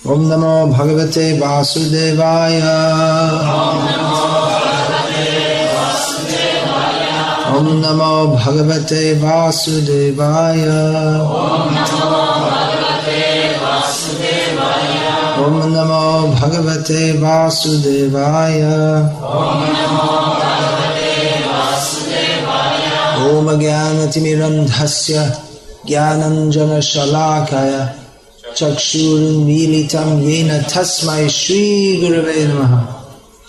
Om Namo Bhagavate Vasudevaya. Om Namo Bhagavate Vasudevaya. Om Namo Bhagavate Vasudevaya. Om Jnanatimirandhasya Jnananjana Shalakaya Chakshurunmilitam Yena Tasmai Shri Gurave Namaha.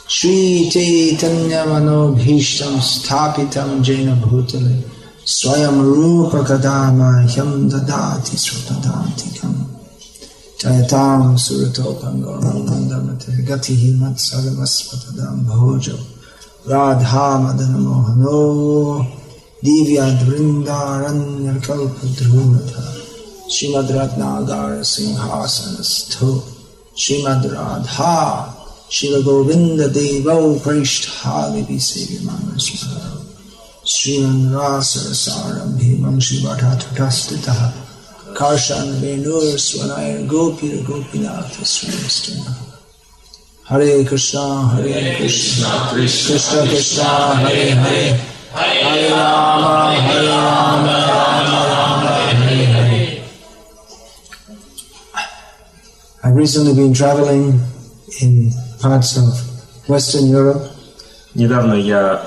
Shri Chaitanya Manobhishtam Sthapitam Jena Bhutale Swayam Rupa Kadama Hyam Dadati Srutadantikam Jayatam Suratopam Gaurandamate Gatihi Matsarvasvatadam Bhojo Radha Madana Mohano Divyad Vrindaranya Kalpadrunatha Srimad Ratnagara Sinhasanastho Srimad Radha Shila Govinda Devo Prishthavi Visevimana Smara Sriman Rasa Sarambhi Mamshi Bhattatastitaha Karshan Venur Swanaya Gopira Gopinatha Srimastana Hare Krishna Krishna Krishna Hare Hare Hare Rama Rama Rama Hare Hare. I've recently been traveling in parts of Western Europe. Недавно я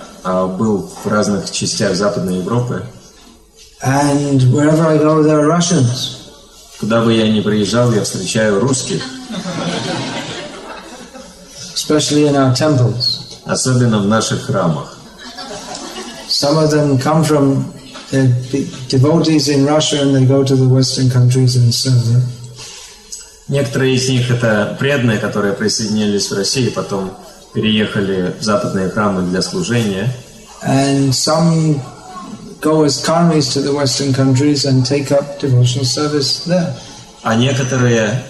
был в разных частях Западной Европы. And wherever I go, there are Russians. Куда бы я ни приезжал, я встречаю русских. Especially in our temples. Особенно в наших храмах. Some of them come from the devotees in Russia and they go to the Western countries and serve them. Некоторые из них это преданные, которые присоединились в России, потом переехали в западные храмы для служения. And some go as karmis to the Western countries and take up devotional service there. А некоторые,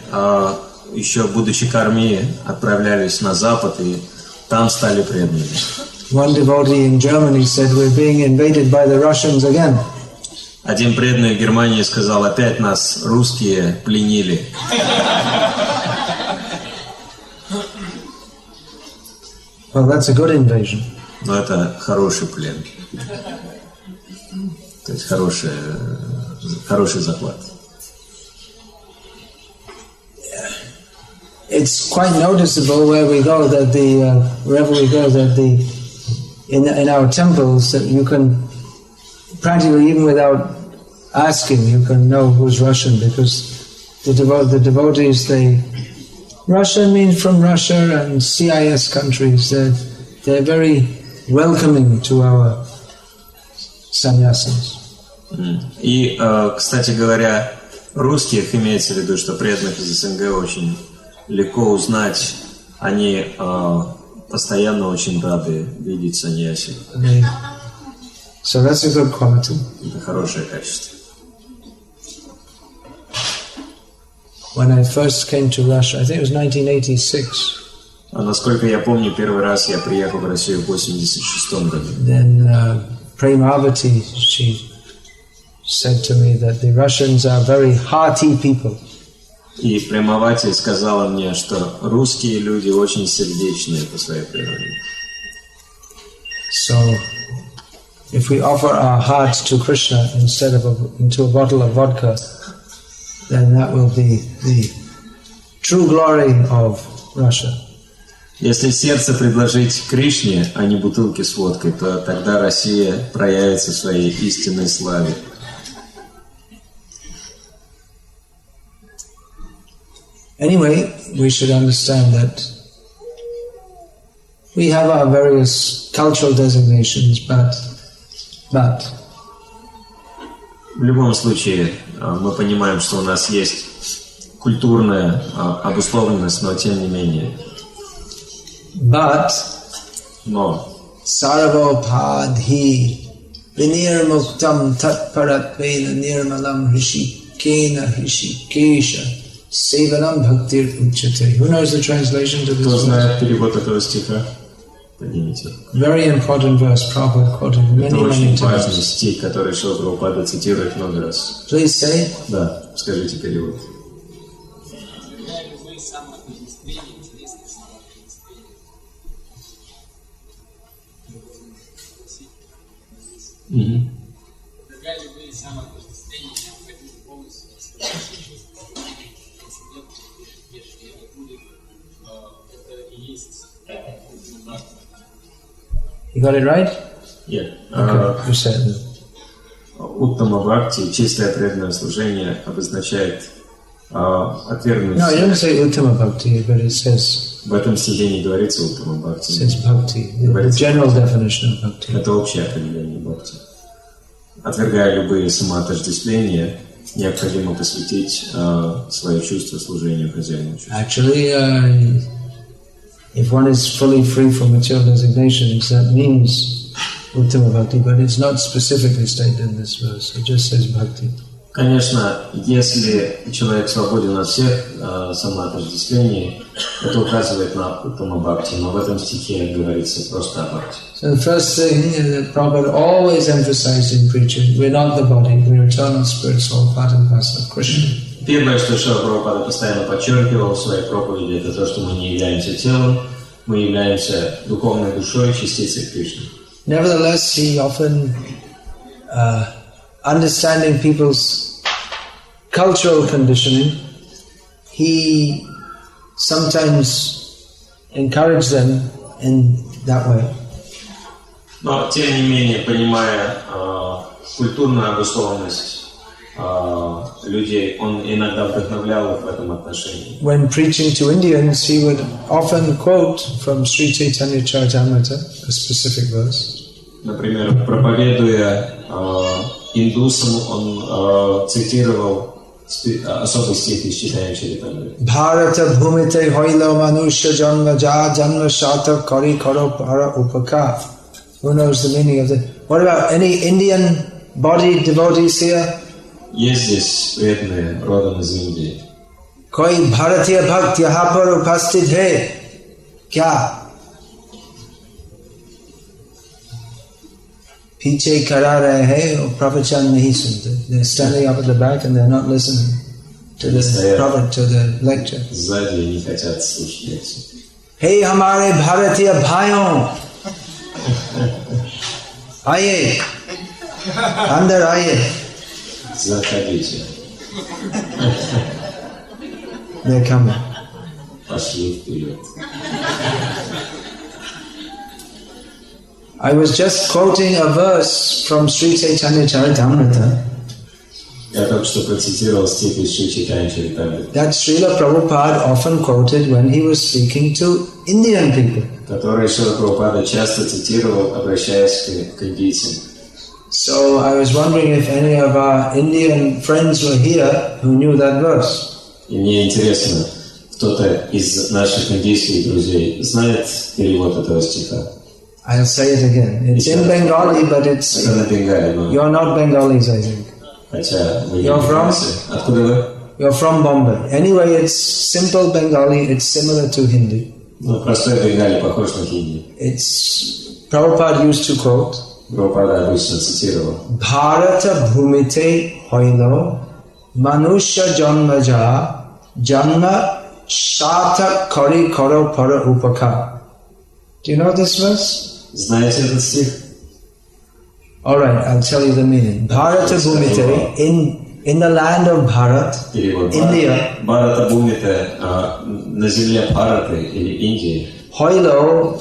еще будучи карми, отправлялись на Запад и там стали преданными. One devotee in Germany said, "We're being invaded by the Russians again." Один преданный в Германии сказал, опять нас русские пленили. Well, that's a good invasion. Но это хороший плен. То есть хороший захват. It's quite noticeable where we go that wherever we go that in our temples that you can practically even without asking you can know who's Russian because the devotees Russian means from Russia and CIS countries they're very welcoming to our sannyasis. И, кстати говоря, русских имеется в виду, что преданных из СНГ очень легко узнать. Они постоянно очень рады видеть саньяси. So that's a good quality. Это хорошее качество. When I first came to Russia, I think it was 1986. А насколько я помню, первый раз я приехал в Россию в 86 году. Then Premavati, she said to me that the Russians are very hearty people. И Премавати сказала мне, что русские люди очень сердечные по своей природе. So, if we offer our hearts to Krishna instead of into a bottle of vodka, then that will be the true glory of Russia. Если сердце предложить Кришне, а не бутылки с водкой, то тогда Россия проявится в своей истинной славе. Anyway, we should understand that we have our various cultural designations, but в любом случае мы понимаем, что у нас есть культурная обусловленность, но тем не менее. Но Sarvabhadhi vinirmuktam tatparatvena nirmalam hrishikena hrishikesha sevanam bhaktir uchate. Who knows the translation to this? Кто знает перевод этого стиха? Поднимите. Very important verse, Prabhupada quoted many, Это очень many важный times. стих, который Шрила Прабхупада цитирует много раз. Please say. Да, скажите перевод. Другая любые самоотождествления необходимо полностью освободить. Если это будет, это и есть бхакти. You got it right? Yeah. Okay, you said it. Уттама бхакти, чистое преданное служение, обозначает отвергнуть. No, you don't say Uttama Bhakti, but it says, В этом стихе не говорится уттама it бхакти. says Bhakti, the general definition of Bhakti. Это общее определение бхакти. Отвергая любые самоотождествления, необходимо посвятить свое чувство служению хозяину. Actually, if one is fully free from material designations, that means Uttama Bhakti, but it's not specifically stated in this verse. It just says Bhakti. Конечно, если человек свободен от всех самоотождествлений, это указывает на уттама бхакти, но в этом стихе говорится просто о бхакти. So the first thing that Prabhupada always emphasized in preaching, we're not the body, we're eternal spirit, soul, part and parcel of Krishna. Первое, что Шрила Прабхупада постоянно подчеркивал в своей проповеди, это то, что мы не являемся телом, мы являемся духовной душой, частицей Кришны. Nevertheless, he often, understanding people's cultural conditioning, he sometimes encouraged them in that way. Но, тем не менее, понимая культурную обусловленность людей, он иногда вдохновлял их в этом отношении. When preaching to Indians, he would often quote from Sri Chaitanya Charitamrita, a specific verse. Например, проповедуя индусам, он цитировал особый стих из Чайтанья Чаритамриты. Bharata bhumite hoilo manusha janma ja janma shata kari karo para upaka. Who knows the meaning of it? What about any Indian body devotees here? Есть здесь преданные родом из Индии. कोई भारतीय भक्त यहाँ पर उपस्थित है क्या? पीछे खड़ा रहे हैं और प्रवचन नहीं सुनते. They're standing up at the back and they're not listening to the lecture. Сзади не хотят слушать лекцию. Hey हमारे भारतीय भाइयों, आइए, अंदर आइए. Заходите. They're coming. Пошли вперед. I was just quoting a verse from Sri Chaitanya Charitamrita Я только что процитировал стих из Шри Чайтанья Чаритамриты, that Srila Prabhupada often quoted when he was speaking to Indian people. который Шрила Прабхупада часто цитировал, обращаясь к индийцам. So I was wondering if any of our Indian friends were here who knew that verse. И мне интересно, кто-то из наших индийских друзей знает перевод этого стиха? I'll say it again. It's in Bengali, but it's... Это на бенгале, но... You're not Bengalis, I think. Хотя вы не You're from? Откуда вы? You're from Bombay. Anyway, it's simple Bengali. It's similar to Hindi. Ну, простой бенгале похож на хинди. It's... Prabhupada used to quote, Прабхупада обычно цитировал. Bharata bhumite hoilo manusha janmaja janma shata kari karo para upaka. Do you know this verse? Знаете этот стих? All right, I'll tell you the meaning. Bharata bhumite, in the land of Bharat, Перевод. India, Бхарата Бхумите, на земле Бхараты или Индии. hoilo,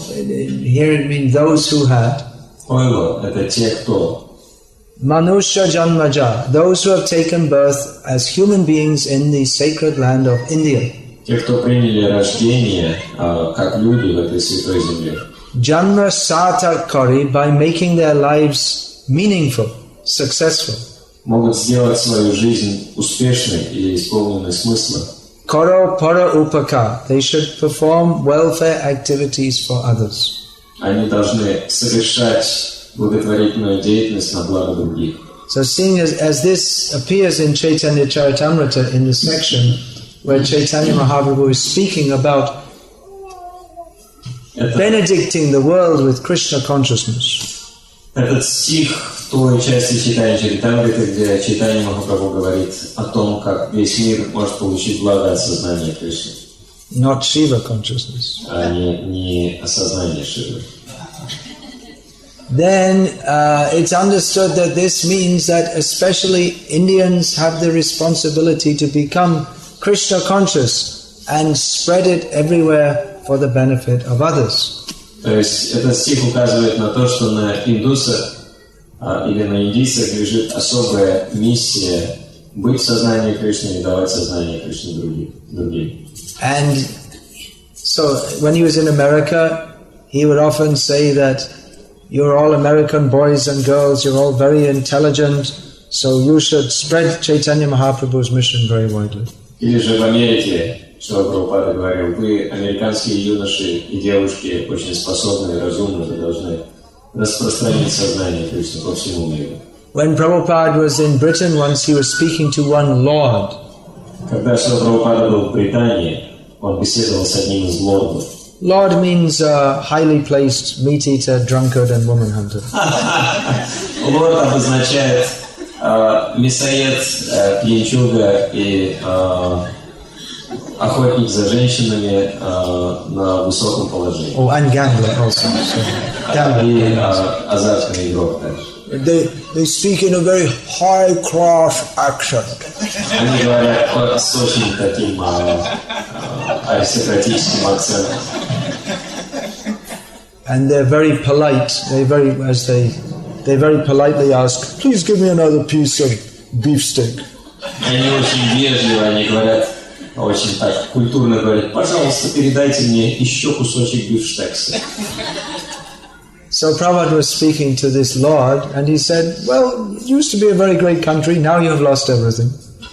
here it means those who had. Хойло – это те, кто Manusha janmaja, those who have taken birth as human beings in the sacred land of India. те, кто приняли рождение как люди в этой святой земле. Janma sata kari, by making their lives meaningful, successful. Могут сделать свою жизнь успешной или исполненной смысла. Karo para upaka, they should perform welfare activities for others. Они должны совершать благотворительную деятельность на благо других. So seeing as this appears in Chaitanya Charitamrita in the section where Chaitanya Mahaprabhu is speaking about benedicting the world with Krishna consciousness. Этот стих в той части Чайтанья Чаритамриты, где Чайтанья Махапрабху говорит о том, как весь мир может получить благо от сознания Кришны. Not Shiva consciousness. А не осознание Шивы. then it's understood that this means that especially Indians have the responsibility to become Krishna conscious and spread it everywhere for the benefit of others. То есть этот стих указывает на то, что на индусах или на индийцах лежит особая миссия быть в сознании Кришны и давать сознание Кришны другим. And so when he was in America, he would often say that you're all American boys and girls, you're all very intelligent, so you should spread Chaitanya Mahaprabhu's mission very widely. Или же в Америке, что Прабхупада говорил, вы, американские юноши и девушки, очень способные, разумные, вы должны распространить сознание Кришны по всему миру. When Prabhupada was in Britain once, he was speaking to one lord. Когда Шрила Прабхупада был в Британии, он беседовал с одним из лордов. Lord means highly placed meat eater, drunkard and woman hunter. Лорд обозначает мясоед, пьянчуга и охотник за женщинами на высоком положении. Oh, and gambler also. So, И gambler. азартный игрок также. They speak in a very high-class accent. Они говорят с очень таким аристократическим акцентом. And they're very polite. They very politely ask, "Please give me another piece of beefsteak." Они очень вежливо, они говорят, очень так культурно говорят, пожалуйста, передайте мне еще кусочек бифштекса. So Prabhupada was speaking to this lord, and he said, "Well, it used to be a very great country. Now you have lost everything."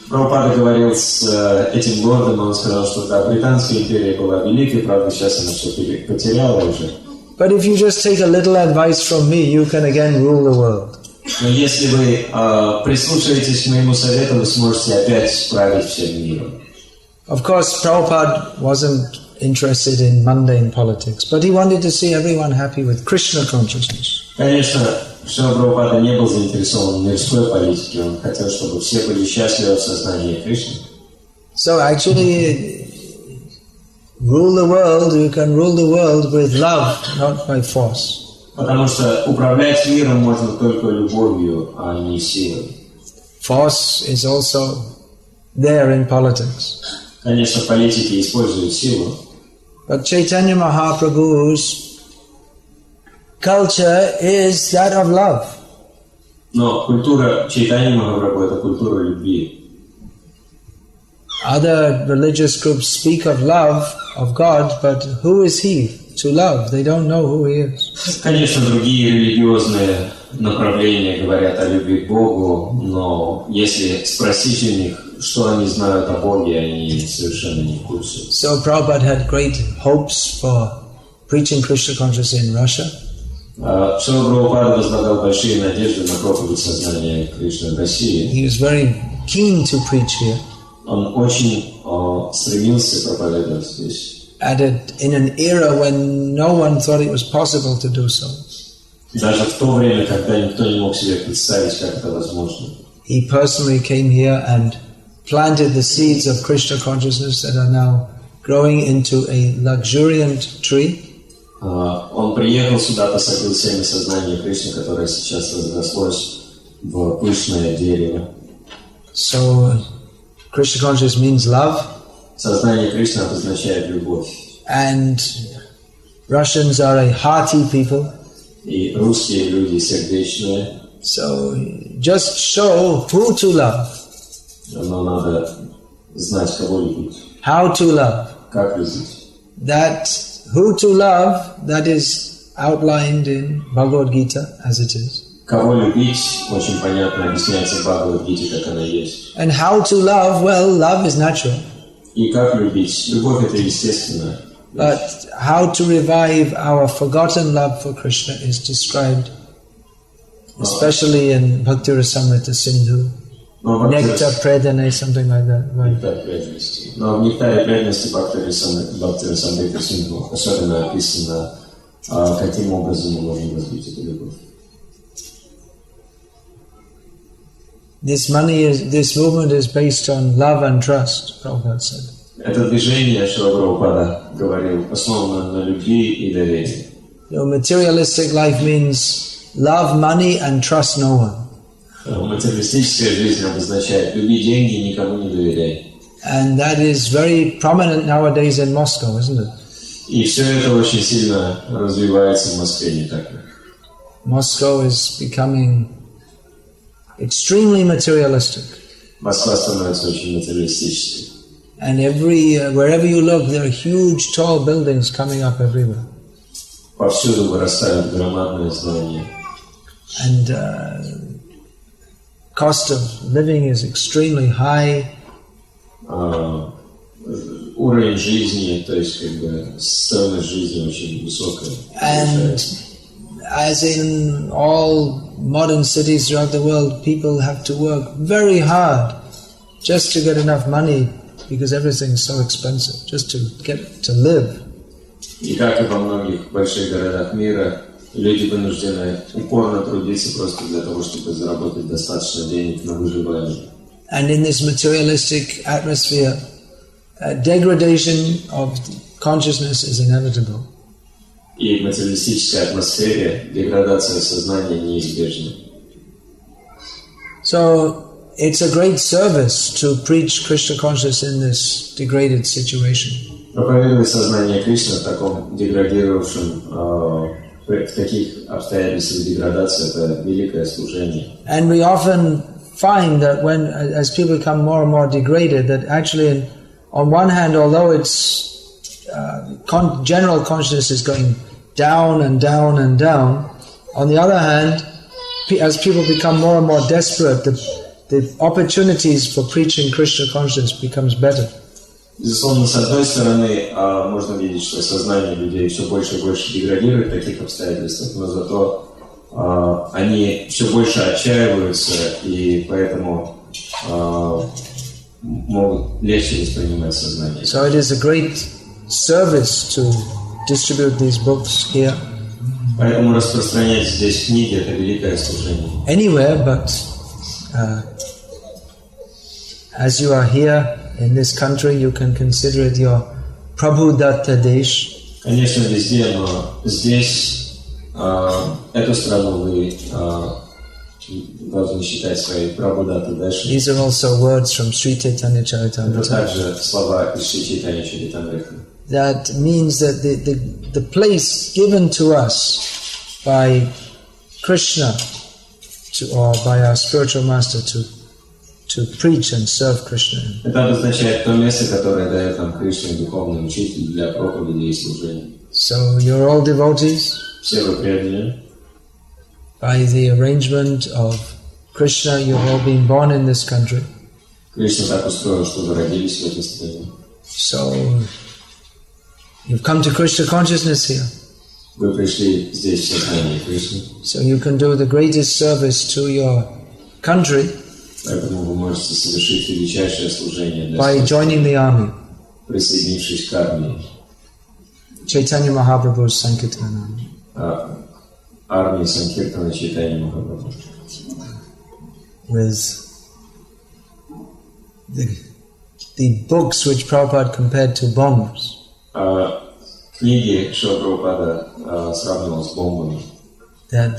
Прабхупада говорил с этим лордом, он сказал, что да, Британская империя была великой, правда, сейчас она все потеряла уже. But if you just take a little advice from me, you can again rule the world. Но если вы прислушаетесь к моему совету, вы сможете опять править всем миром. Of course, Prabhupada wasn't interested in mundane politics, but he wanted to see everyone happy with Krishna consciousness. Конечно, Шрила Прабхупада не был заинтересован в мирской политике, он хотел, чтобы все были счастливы в сознании Кришны. So actually, rule the world, you can rule the world with love, not by force. Потому что управлять миром можно только любовью, а не силой. Force is also there in politics. Конечно, политики используют силу, But Chaitanya Mahaprabhu's culture is that of love. но культура Чайтаньи Махапрабху – это культура любви. Other religious groups speak of love, of God, but who is he to love? They don't know who he is. Конечно, другие религиозные направления говорят о любви к Богу, но если спросить у них, что они знают о Боге, они совершенно не в курсе. So Prabhupada had great hopes for preaching Krishna consciousness in Russia. Шрила Прабхупада возлагал большие надежды на проповедь сознания Кришны в России. He was very keen to preach here. Он очень стремился проповедовать здесь. In an era when no one thought it was possible to do so. Даже в то время, когда никто не мог себе представить, как это возможно. He personally came here and planted the seeds of Krishna consciousness that are now growing into a luxuriant tree. Он приехал сюда, посадил семя сознания Кришны, которое сейчас разрослось в пышное дерево. So Krishna consciousness means love. Сознание Кришны обозначает любовь. And Russians are a hearty people. И русские люди сердечные. So just show who to love. Но надо знать, кого любить. How to love. Как любить. That who to love, that is outlined in Bhagavad Gita as it is. Кого любить, очень понятно объясняется в Бхагавад-гите, как она есть. And how to love, well, love is natural. И как любить? Любовь – это естественно. But how to revive our forgotten love for Krishna is described, especially in Bhakti Rasamrita Sindhu, Nectar Predane, something like that. Right? Но в нектаре преданности Бхакти Расамрита Синдху особенно описано, каким образом мы можем развить эту любовь. This movement is based on love and trust, Prabhupada said. Это движение, Шрила Прабхупада говорил, основано на любви и доверии. Materialistic life means love money and trust no one. Материалистическая жизнь обозначает «люби деньги и никому не доверяй». And that is very prominent nowadays in Moscow, isn't it? И все это очень сильно развивается в Москве, не так ли? Moscow is becoming extremely materialistic. Москва становится очень материалистической. And wherever you look, there are huge, tall buildings coming up everywhere. Повсюду вырастают громадные здания. And cost of living is extremely high. Уровень жизни, то есть как бы стоимость жизни очень высокая. And as in all modern cities throughout the world, people have to work very hard just to get enough money because everything is so expensive, just to get to live. И как и во многих больших городах мира, люди вынуждены упорно трудиться просто для того, чтобы заработать достаточно денег на выживание. And in this materialistic atmosphere, degradation of consciousness is inevitable. И в материалистической атмосфере деградация сознания неизбежна. So it's a great service to preach Krishna consciousness in this degraded situation. Проповедовать сознание Кришны в таком деградировавшем, в таких обстоятельствах деградации, это великое служение. And we often find that as people become more and more degraded, that actually, on one hand, although it's general consciousness is going down and down and down, on the other hand, as people become more and more desperate, the opportunities for preaching Krishna consciousness becomes better. Безусловно, с одной стороны, можно видеть, что сознание людей все больше и больше деградирует в таких обстоятельствах, но зато они все больше отчаиваются и поэтому могут легче воспринимать сознание. So it is a great service to distribute these books here. Поэтому распространять здесь книги – это великое служение. Anywhere, but as you are here in this country, you can consider it your Prabhudatta Desh. Конечно, везде, но здесь эту страну вы должны считать своей Прабхудатта Деши. These are also words from Sri Chaitanya Charitamrita. Это также слова из Шри Чайтанья Чаритамриты. That means that the place given to us by Krishna or by our spiritual master to preach and serve Krishna. Это обозначает то место, которое дает нам Кришна, духовный учитель, для проповеди и служения. So you're all devotees. Все вы преданные. By the arrangement of Krishna, you've all been born in this country. Кришна так устроил, что вы родились в этой стране. So you've come to Krishna consciousness here. Вы пришли здесь в сознании Кришны. So you can do the greatest service to your country. Поэтому вы можете совершить величайшее служение для by joining the army. Присоединившись к армии. Chaitanya Mahaprabhu's Sankirtana. Армии Санкиртана Чайтанья Махапрабху. With the books which Prabhupada compared to bombs. Книги Шрила Прабхупада сравнивал с бомбами. That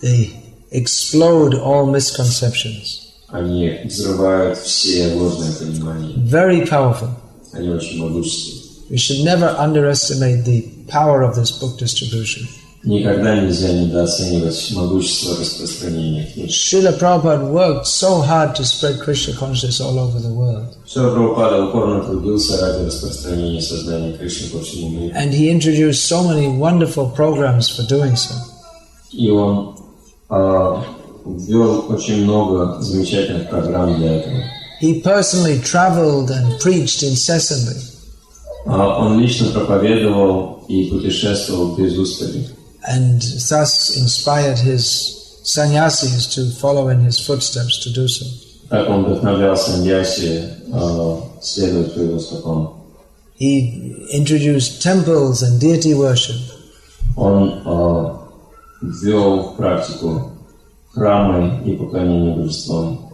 they explode all misconceptions. Они взрывают все ложные понимания. Very powerful. Они очень могущественны. We should never underestimate the power of this book distribution. Никогда нельзя недооценивать могущество распространения книг. Srila Prabhupada worked so hard to spread Krishna consciousness all over the world. Шрила Прабхупада упорно трудился ради распространения сознания Кришны по всему миру. And he introduced so many wonderful programs for doing so. И он ввел очень много замечательных программ для этого. He personally traveled and preached incessantly. Он лично проповедовал и путешествовал без устали. And thus inspired his sannyasis to follow in his footsteps to do so. Так он вдохновлял саньяси следовать по его стопам. He introduced temples and deity worship. Он ввел в практику храмы и поклонение божествам.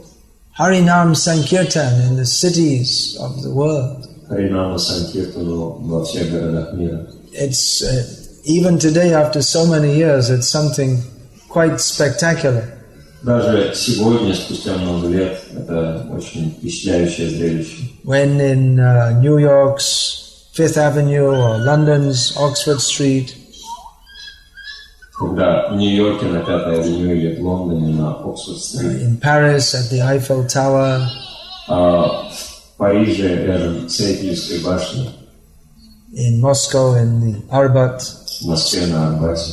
Harinam Sankirtan in the cities of the world. Харинама Санкиртану во всех городах мира. It's even today, after so many years, it's something quite spectacular. Даже сегодня, спустя много лет, это очень впечатляющее зрелище. When in New York's Fifth Avenue or London's Oxford Street, Когда в Нью-Йорке на 5-й авеню или в Лондоне на Оксфорд-стрит, in Paris at the Eiffel Tower, в Париже рядом с Эйфелевской башней, in Moscow in the Arbat, в Москве на Арбате.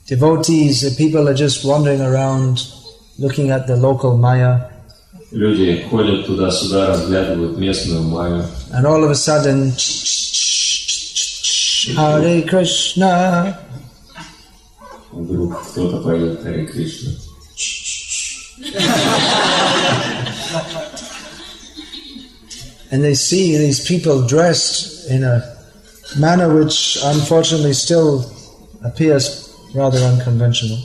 devotees, the people are just wandering around, looking at the local Maya, Люди ходят туда-сюда, разглядывают местную майю. and all of a sudden, Hare Krishna, Вдруг кто-то поет Харе Кришна. and they see these people dressed in a manner which unfortunately still appears rather unconventional.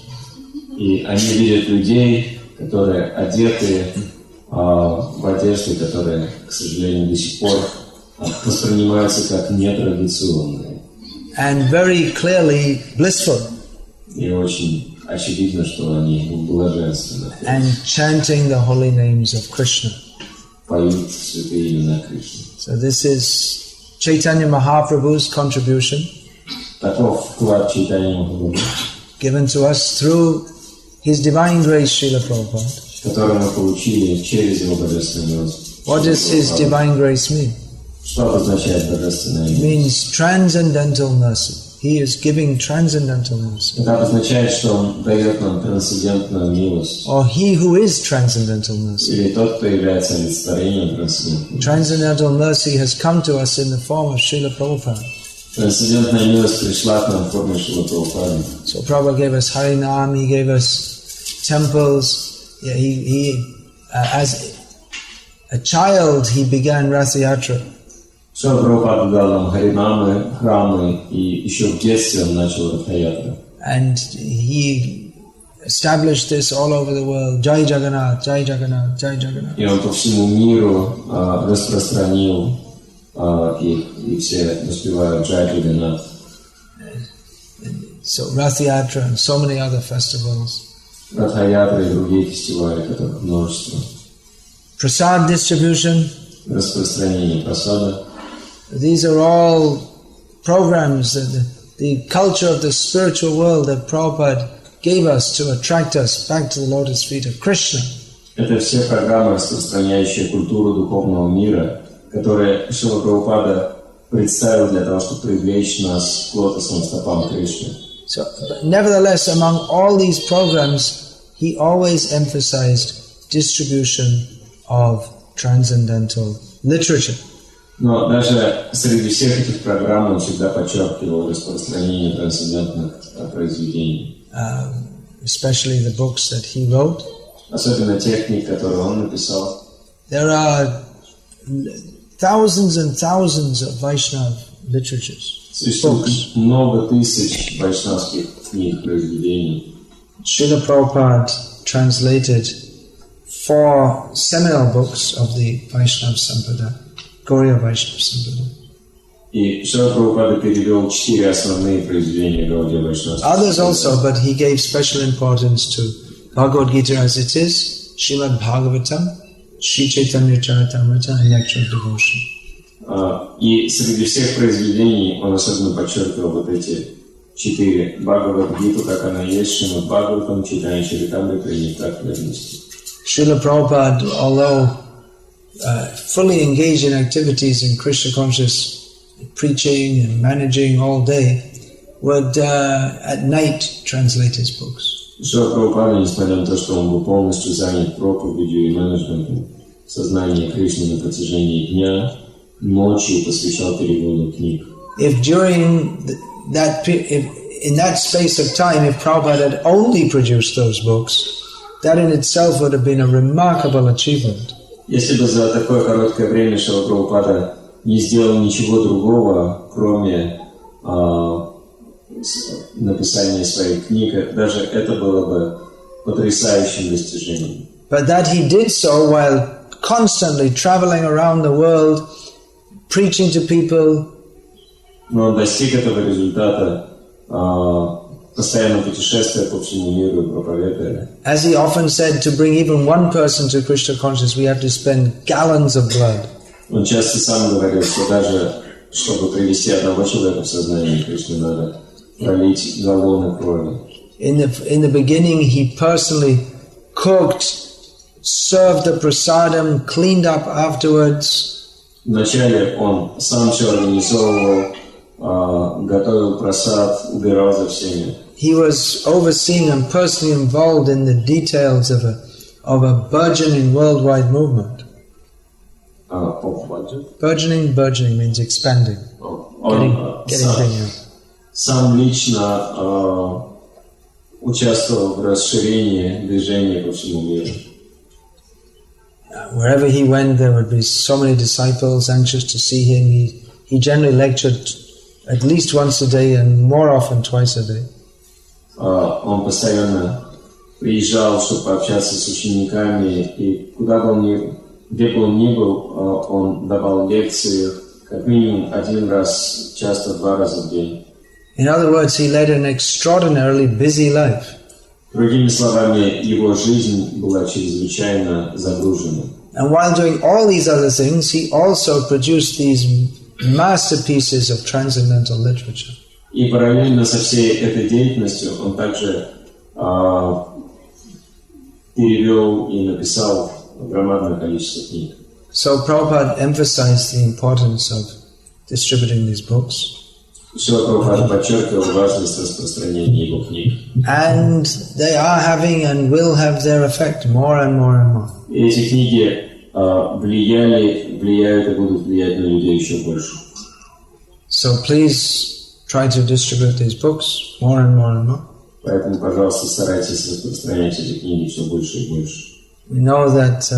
И они видят людей, которые одеты в одежды, которые, к сожалению, до сих пор воспринимаются как нетрадиционные. And very clearly blissful, И очень очевидно, что они блаженственны. and chanting the holy names of Krishna. Поют святые имена Кришны. So this is Chaitanya Mahaprabhu's contribution, Таков вклад Чайтаньи Махапрабху, given to us through His Divine Grace, Srila Prabhupada. который мы получили через его божественную милость. What does His Divine Grace mean? Что обозначает божественная It милость? means transcendental mercy. He is giving transcendental mercy. Это обозначает, что он дает нам трансцендентную милость. Or He who is transcendental mercy. Или тот, кто является олицетворением трансцендентной. Transcendental mercy has come to us in the form of Srila Prabhupada. Трансцендентная милость пришла к нам в форме Шрила Прабхупады. So Prabhupada gave us Harinam, He gave us temples. Yeah, as a child, He began Ratha Yatra. Шрила Прабхупада дал нам харинамы, храмы, и еще в детстве он начал Ратха-ятру. And He established this all over the world. Jai Jagannath, Jai Jagannath, Jai Jagannath. И он по всему миру распространил их, и все воспевают Джай Джаганнат. So Ratha Yatra and so many other festivals. Ратха-ятры и другие фестивали, которых множество. Prasad distribution. Распространение прасада. These are all programs that the culture of the spiritual world that Prabhupada gave us to attract us back to the lotus feet of Krishna. Это все программы, распространяющие культуру духовного мира, которые Шрила Прабхупада представил для того, чтобы привлечь нас к лотосным стопам Кришны. So, nevertheless, among all these programs, he always emphasized distribution of transcendental literature. Но даже среди всех этих программ он всегда подчеркивал распространение трансцендентных произведений. Especially the books that he wrote. Особенно тех книг, которые он написал. There are thousands and thousands of Vaishnava literatures. Существует много тысяч вайшнавских книг, произведений. Srila Prabhupada translated 4 seminal books of the Vaishnava Sampada, Gauriya Vaishnava Sampada. И Шрила Прабхупада перевел 4 основные произведения Гаудия Вайшнавского. Others also, but he gave special importance to Bhagavad Gita as it is, Srimad Bhagavatam, Sri Chaitanya Charitamrita, and Nectar of Devotion. И среди всех произведений он особенно подчеркивал вот эти 4. Бхагавад-гиту, как она есть, Шримад Бхагаватам, Чайтанья Чаритамрита и Нектар верности. Srila Prabhupada, although fully engaged in activities in Krishna conscious preaching and managing all day, would at night translate his books. Шрила Прабхупада, несмотря на то, что он был полностью занят проповедью и менеджментом сознания Кришны на протяжении дня, ночью посвящал переводу книг. If in that space of time, if Prabhupada had only produced those books, that in itself would have been a remarkable achievement. Если бы за такое короткое время Шрила Прабхупада не сделал ничего другого, кроме написания своих книг, даже это было бы потрясающим достижением. But that he did so while constantly traveling around the world, preaching to people. Но он достиг этого результата, постоянно путешествуя по всему миру и проповедуя. As he often said, to bring even one person to Krishna consciousness, we have to spend gallons of blood. Он часто сам говорил, что даже чтобы привести одного человека в сознание Кришны, надо пролить галлоны крови. In the beginning, he personally cooked, served the prasadam, cleaned up afterwards. Вначале он сам все организовывал, готовил прасад, убирал за всеми. He was overseeing and personally involved in the details of a burgeoning worldwide movement. Burgeoning means expanding, getting bigger. Сам лично участвовал в расширении движения по всему миру. Wherever he went, there would be so many disciples anxious to see him. He generally lectured at least once a day and more often twice a day. Он постоянно приезжал, чтобы пообщаться с учениками, и где бы он ни был, он давал лекции как минимум один раз, часто 2 раза в день. In other words, he led an extraordinarily busy life. Другими словами, его жизнь была чрезвычайно загружена. And while doing all these other things, he also produced these masterpieces of transcendental literature. И параллельно со всей этой деятельностью он также перевел и написал громадное количество книг. So Prabhupada emphasized the importance of distributing these books. Шрила Прабхупада подчеркивал важность распространения его книг. And they are having and will have their effect more and more and more. И эти книги влияют и будут влиять на людей еще больше. So please try to distribute these books more and more and more. Поэтому, пожалуйста, старайтесь распространять эти книги все больше и больше. We know that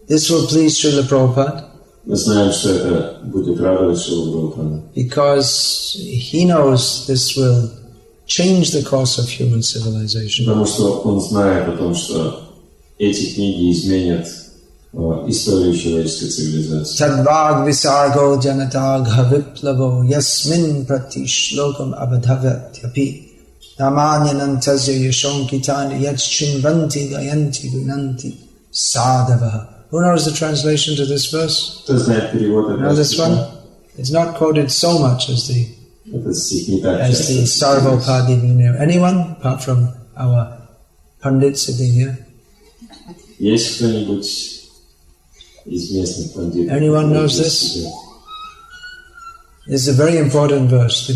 this will please Srila Prabhupada. Мы знаем, что это будет радовать Шрилу Прабхупаду. Because he knows this will change the course of human civilization. Потому что он знает о том, что эти книги изменят историю человеческой цивилизации. Tadvag visargo janatagha viplavo yasmin pratishlokam abadhavatyapi namanyanantazya yashonkitani yachchinvanti gayanti gunanti sadavaha. Who knows the translation to this verse? Кто знает перевод этого Know this стиха? one? It's not quoted so much as the Этот стих не так часто. Sarvopadi Vinaya. Anyone apart from our pundits sitting here? Есть кто-нибудь из местных пандитов? Anyone knows this? This is a very important verse.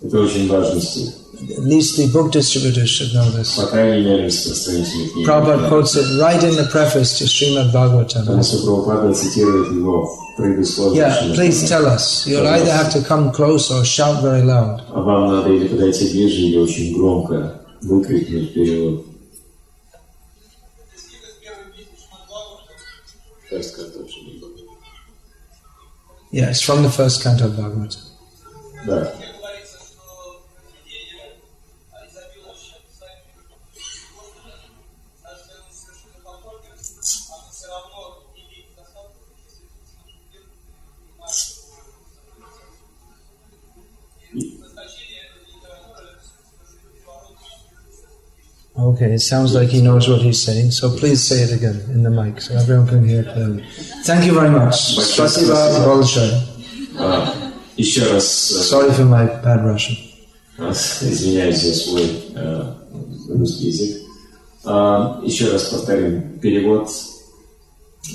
Это очень важный стих. At least the book distributors should know this. По крайней мере, распространители книги. Prabhupada quotes it right in the preface to Srimad Bhagavatam. Потому что Прабхупада цитирует его в предисловии. Yeah, please tell us. You'll either have to come close or shout very loud. А вам надо или подойти ближе, или очень громко выкрикнуть перевод. Yeah, it's from the first canto of Bhagavatam. Да. Okay, it sounds like he knows what he's saying, so please say it again in the mic so everyone can hear clearly. Thank you very much. Spasiba Bolshoi. Еще раз... Sorry for my bad Russian. Извиняюсь за свой русский язык. Еще раз повторим перевод.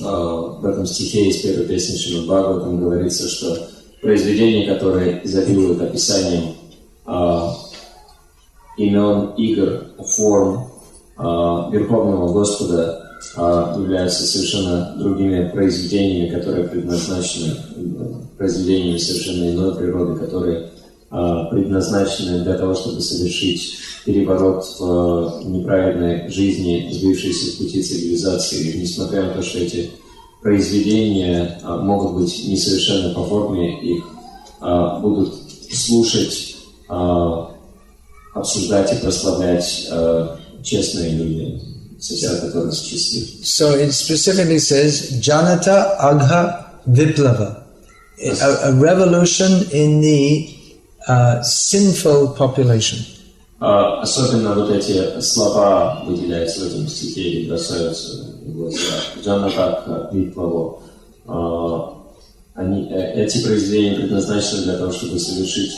В этом стихе из первой песни Шримад Бхагаватам говорится, что произведения, которые изобилуют описанием имен, игр, форм Верховного Господа, являются совершенно другими произведениями, которые предназначены, произведениями совершенно иной природы, которые предназначены для того, чтобы совершить переворот в неправедной жизни, сбившейся с пути цивилизации. И несмотря на то, что эти произведения могут быть несовершенны по форме, их будут слушать, обсуждать и прославлять честные люди, среди которых счастлив. So it specifically says Janata Agha Viplava, a revolution in the sinful population. Особенно вот эти слова выделяются в этом стихе или бросаются в глаза. Джана так Виплаво. Эти произведения предназначены для того, чтобы совершить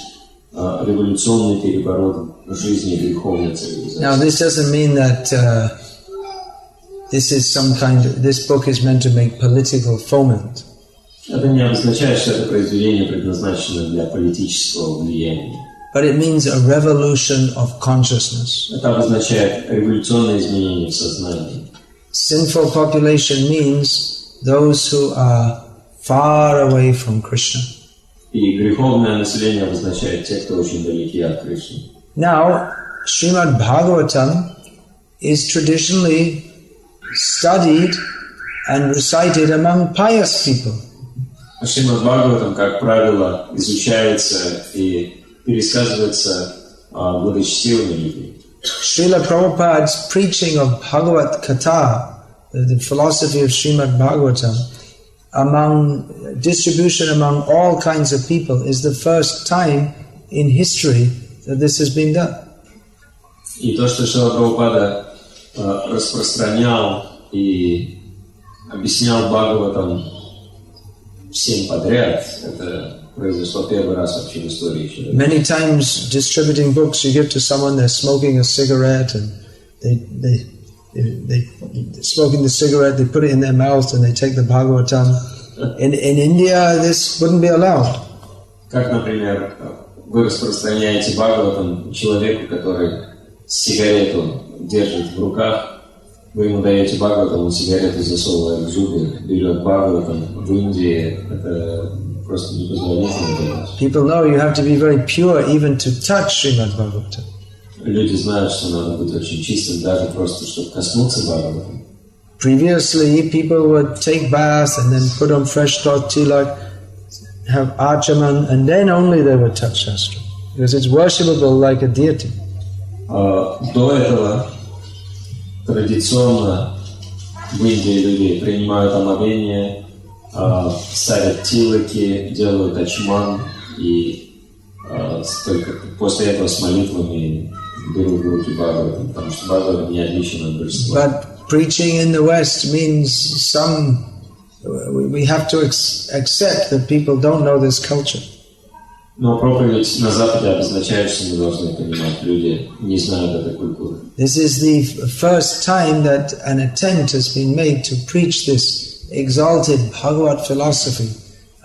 революционный переворот в жизни греховной цивилизации. Now this doesn't mean that this book is meant to make political foment. Это не означает, что это произведение предназначено для политического влияния. But it means a revolution of consciousness. Это означает революционное изменение в сознании. Sinful population means those who are far away from Krishna. И греховное население означает те, кто очень далеки от Кришны. Now, Srimad Bhagavatam is traditionally studied and recited among pious people. Шримад Бхагаватам, как правило, изучается и пересказывается благочестивыми людьми. Srila Prabhupada's preaching of Bhagavad Katha, the philosophy of Srimad Bhagavatam, distribution among all kinds of people, is the first time in history that this has been done. И то, что Шрила Прабхупада распространял и объяснял Бхагаватам всем подряд, это произошло первый раз вообще в истории человека. Many times distributing books, you give to someone, they're smoking a cigarette, and they smoking the cigarette, they put it in their mouth, and they take the Bhagavatam. In India, this wouldn't be allowed. Как, например, вы распространяете Бхагаватам человеку, который сигарету держит в руках, вы ему даете Бхагаватам, он сигарету засовывает в зубы, берет Бхагаватам. В Индии это просто непозволительно делать. People know you have to be very pure even to touch Srimad Bhagavatam. Люди знают, что надо быть очень чистым, даже просто, чтобы коснуться Бхагаватам. Previously, people would take bath and then put on fresh cloth, tilak, have archaman, and then only they would touch Shastra, because it's worshipable like a deity. До этого традиционно в Индии люди принимают омовение, ставят тилаки, делают ачман и только после этого с молитвами берут в руки Бхагаватам, потому что Бхагаватам не отличен от божества. But preaching in the West means we have to accept that people don't know this culture. Но проповедь на Западе обозначает, что мы должны понимать, люди не знают этой культуры. This is the first time that an attempt has been made to preach this exalted Bhagavad philosophy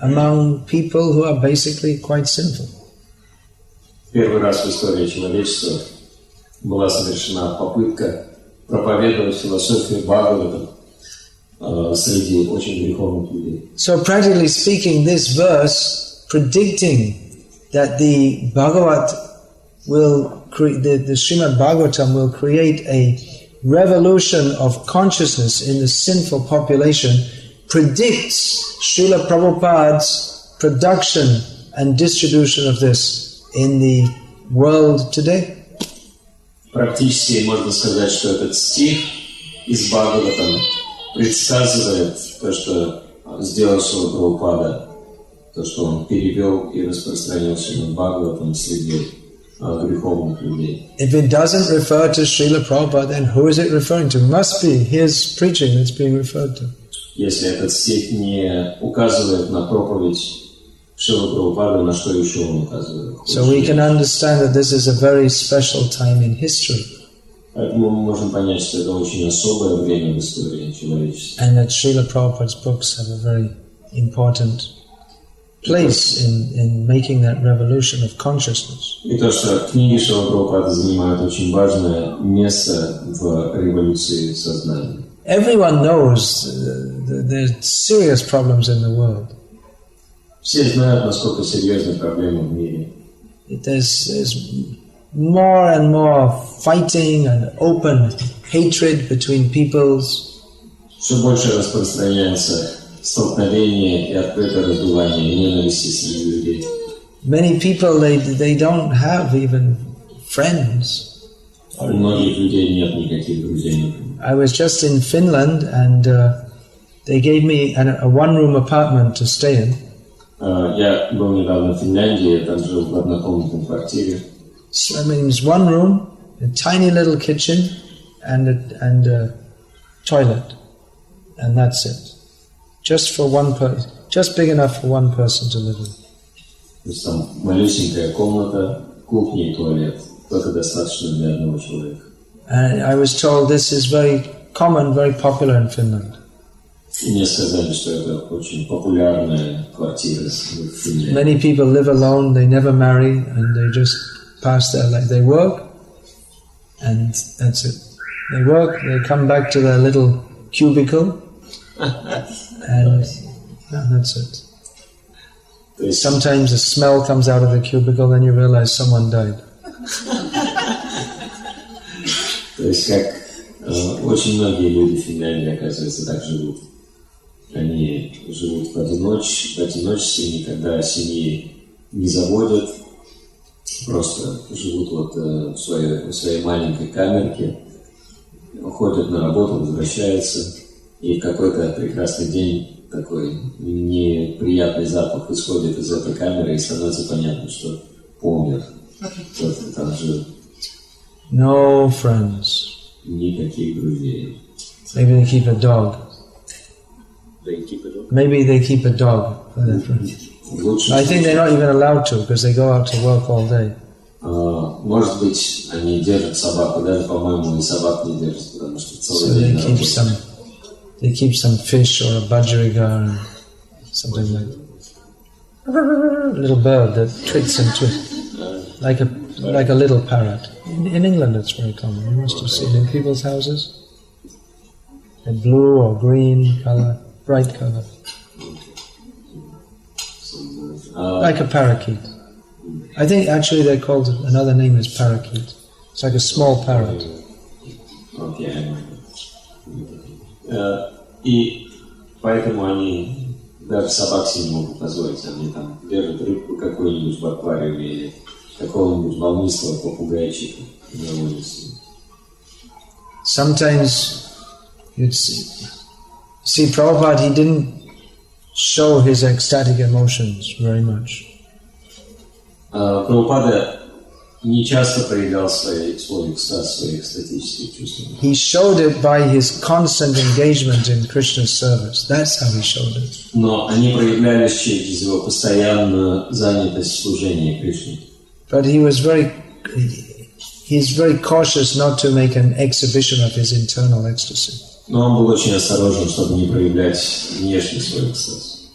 among people who are basically quite sinful. Первый раз в истории человечества была совершена попытка проповедовать философию Бхагаватам среди очень греховных людей. So practically speaking, this verse predicting that the Bhagavat the Srimad Bhagavatam will create a revolution of consciousness in the sinful population predicts Srila Prabhupada's production and distribution of this in the world today. Практически можно сказать, что этот стих из Бхагаватам предсказывает то, что сделал Шрила Прабхупада, то, что он перевел и распространил Шримад Бхагаватам среди греховных людей. If it doesn't refer to Srila Prabhupada, then who is it referring to? Must be his preaching that's being referred to. Если этот стих не указывает на проповедь Шрилы Прабхупады, на что еще он указывает? So we can understand that this is a very special time in history. Поэтому мы можем понять, что это очень особое время в истории человечества. And that Srila Prabhupada's books have a very important place in making that revolution of consciousness. И то, что книги Шрилы Прабхупады занимают очень важное место в революции сознания. Everyone knows there are serious problems in the world. Все знают, насколько серьезны проблемы в мире. There's more and more fighting and open hatred between peoples. Все больше распространяется столкновение и открытое раздувание ненависти среди людей. Many people they don't have even friends. У многих людей нет никаких друзей. I was just in Finland and they gave me a one-room apartment to stay in. Я был недавно в Финляндии, я там жил в однокомнатной квартире. So it means one room, a tiny little kitchen, and a toilet, and that's it. Just for one person, just big enough for one person to live in. То есть там малюсенькая комната, кухня и туалет. Только достаточно для одного человека. And I was told this is very common, very popular in Finland. И мне сказали, что это очень популярная квартира в Финляндии. Many people live alone, they never marry, and they just pass their life. They work, and that's it. They work, they come back to their little cubicle, and that's it. Sometimes a smell comes out of the cubicle, then you realize someone died. То есть, как очень многие люди в Финляндии, оказывается, так живут. Они живут в одиночестве, никогда семьи не заводят, просто живут вот в своей маленькой камерке, ходят на работу, возвращаются, и в какой-то прекрасный день такой неприятный запах исходит из этой камеры, и становится понятно, что помер кто-то там жил. No friends. Никаких друзей. Maybe they keep a dog. Maybe they keep a dog for their friends. I think they're not even allowed to because they go out to work all day. Может быть, они держат собаку, даже, по-моему, и собак не держат, потому что целый So день на работе. they keep some fish or a budgerigar and something like a little bird that twits and twists like a little parrot. In England it's very common. You must have seen it in people's houses. A blue or green color, bright color. Like a parakeet. I think actually they're called, another name is parakeet. It's like a small parrot. Okay. И поэтому они даже собак себе не могут позволить. Они там держат рыбку какую-нибудь в аквариуме или какого-нибудь волнистого попугайчика. Sometimes you'd see Prabhupada, he didn't show his ecstatic emotions very much. Прабхупада не часто проявлял свой экстаз, свои экстатические чувства. He showed it by his constant engagement in Krishna's service. That's how he showed it. Но они проявлялись через его постоянную занятость в служении Кришне. But he's very cautious not to make an exhibition of his internal ecstasy. Но он был очень осторожен, чтобы не проявлять внешний свой экстаз.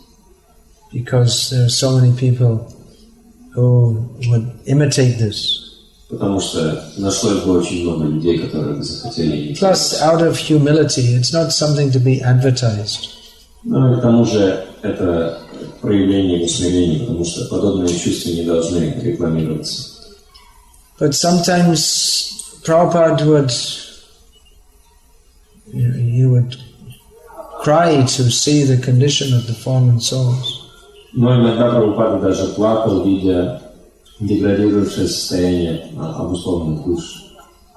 Because there are so many people who would imitate this. Потому что нашлось бы очень много людей, которые бы захотели. Plus, out of humility, it's not something to be advertised. Ну и к тому же это проявление усмирения, потому что подобные чувства не должны рекламироваться. But sometimes Prabhupada would cry to see the condition of the fallen souls. Но иногда Прабхупада даже плакал, видя деградирующее состояние обусловленных душ.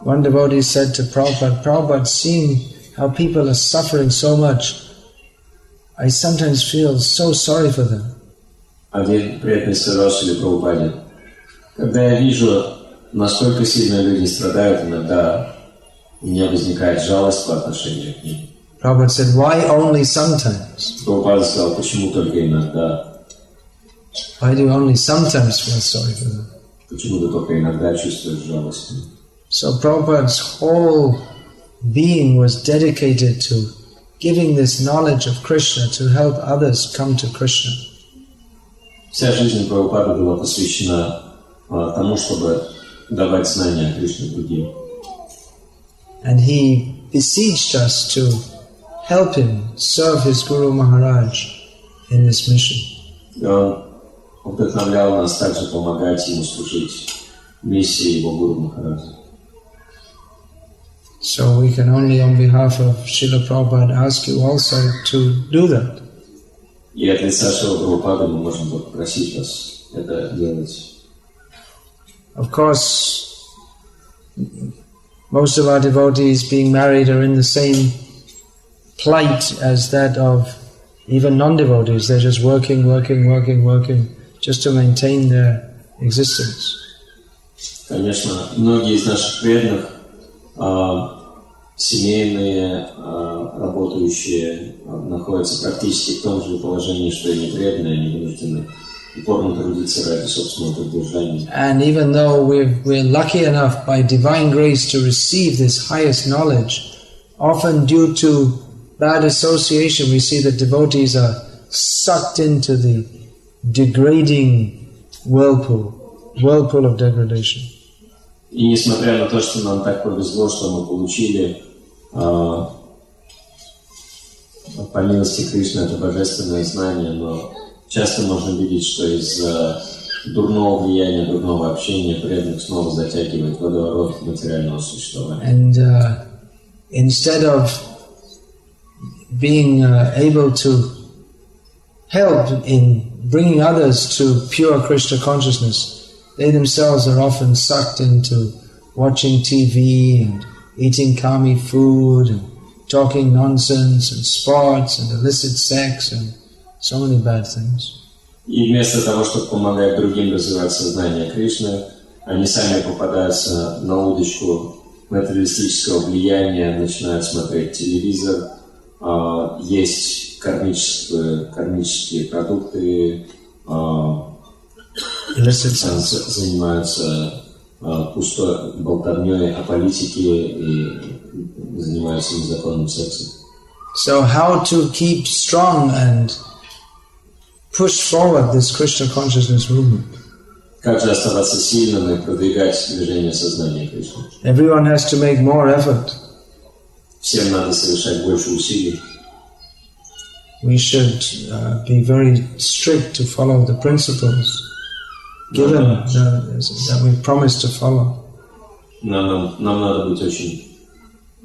One devotee said to Prabhupada, seeing how people are suffering so much, I sometimes feel so sorry for them. Один преданный сказал Шриле Прабхупаде: когда я вижу, насколько сильно люди страдают, иногда у меня возникает жалость по отношению к ним. Prabhupada said, why only sometimes? Прабхупада сказал, почему только иногда? Why do you only sometimes feel sorry for them? Почему ты только иногда чувствуешь жалость? So Prabhupada's whole being was dedicated to giving this knowledge of Krishna to help others come to Krishna. Вся жизнь Прабхупады была посвящена тому, чтобы давать знания о Кришне другим. And he beseeched us to help him serve his Guru Maharaj in this mission. И он вдохновлял нас также помогать ему служить миссии его Гуру Махараджа. So we can only on behalf of Srila Prabhupada ask you also to do that. И от лица Шрилы Прабхупады мы можем попросить вас это делать. Of course, most of our devotees being married are in the same plight as that of even non-devotees, they're just working, just to maintain their existence. Конечно, многие из наших преданных, семейные, работающие, находятся практически в том же положении, что и непреданные, они вынуждены упорно трудиться ради собственного поддержания. And even though we're lucky enough by divine grace to receive this highest knowledge, often due to bad association we see that devotees are sucked into the degrading whirlpool of degradation. И несмотря на то, что нам так повезло, что мы получили по милости Кришны это божественное знание, но часто можно видеть, что из-за дурного влияния, дурного общения преданных снова затягивает водоворот материального существования. And instead of being able to help in bringing others to pure Krishna consciousness, they themselves are often sucked into watching TV and eating kami food and talking nonsense and sports and illicit sex and so many bad things. И вместо того, чтобы помогать другим развивать сознание Кришны, они сами попадаются на удочку материалистического влияния, начинают смотреть телевизор, есть кармические продукты, занимаются пустой болтовней о политике и занимаются незаконным сексом. So how to keep strong and push forward this Krishna consciousness movement? Как же оставаться сильным и продвигать движение сознания Кришны? Everyone has to make more effort. Всем надо совершать больше усилий. We should be very strict to follow the principles given that we promised to follow. Нам надо быть очень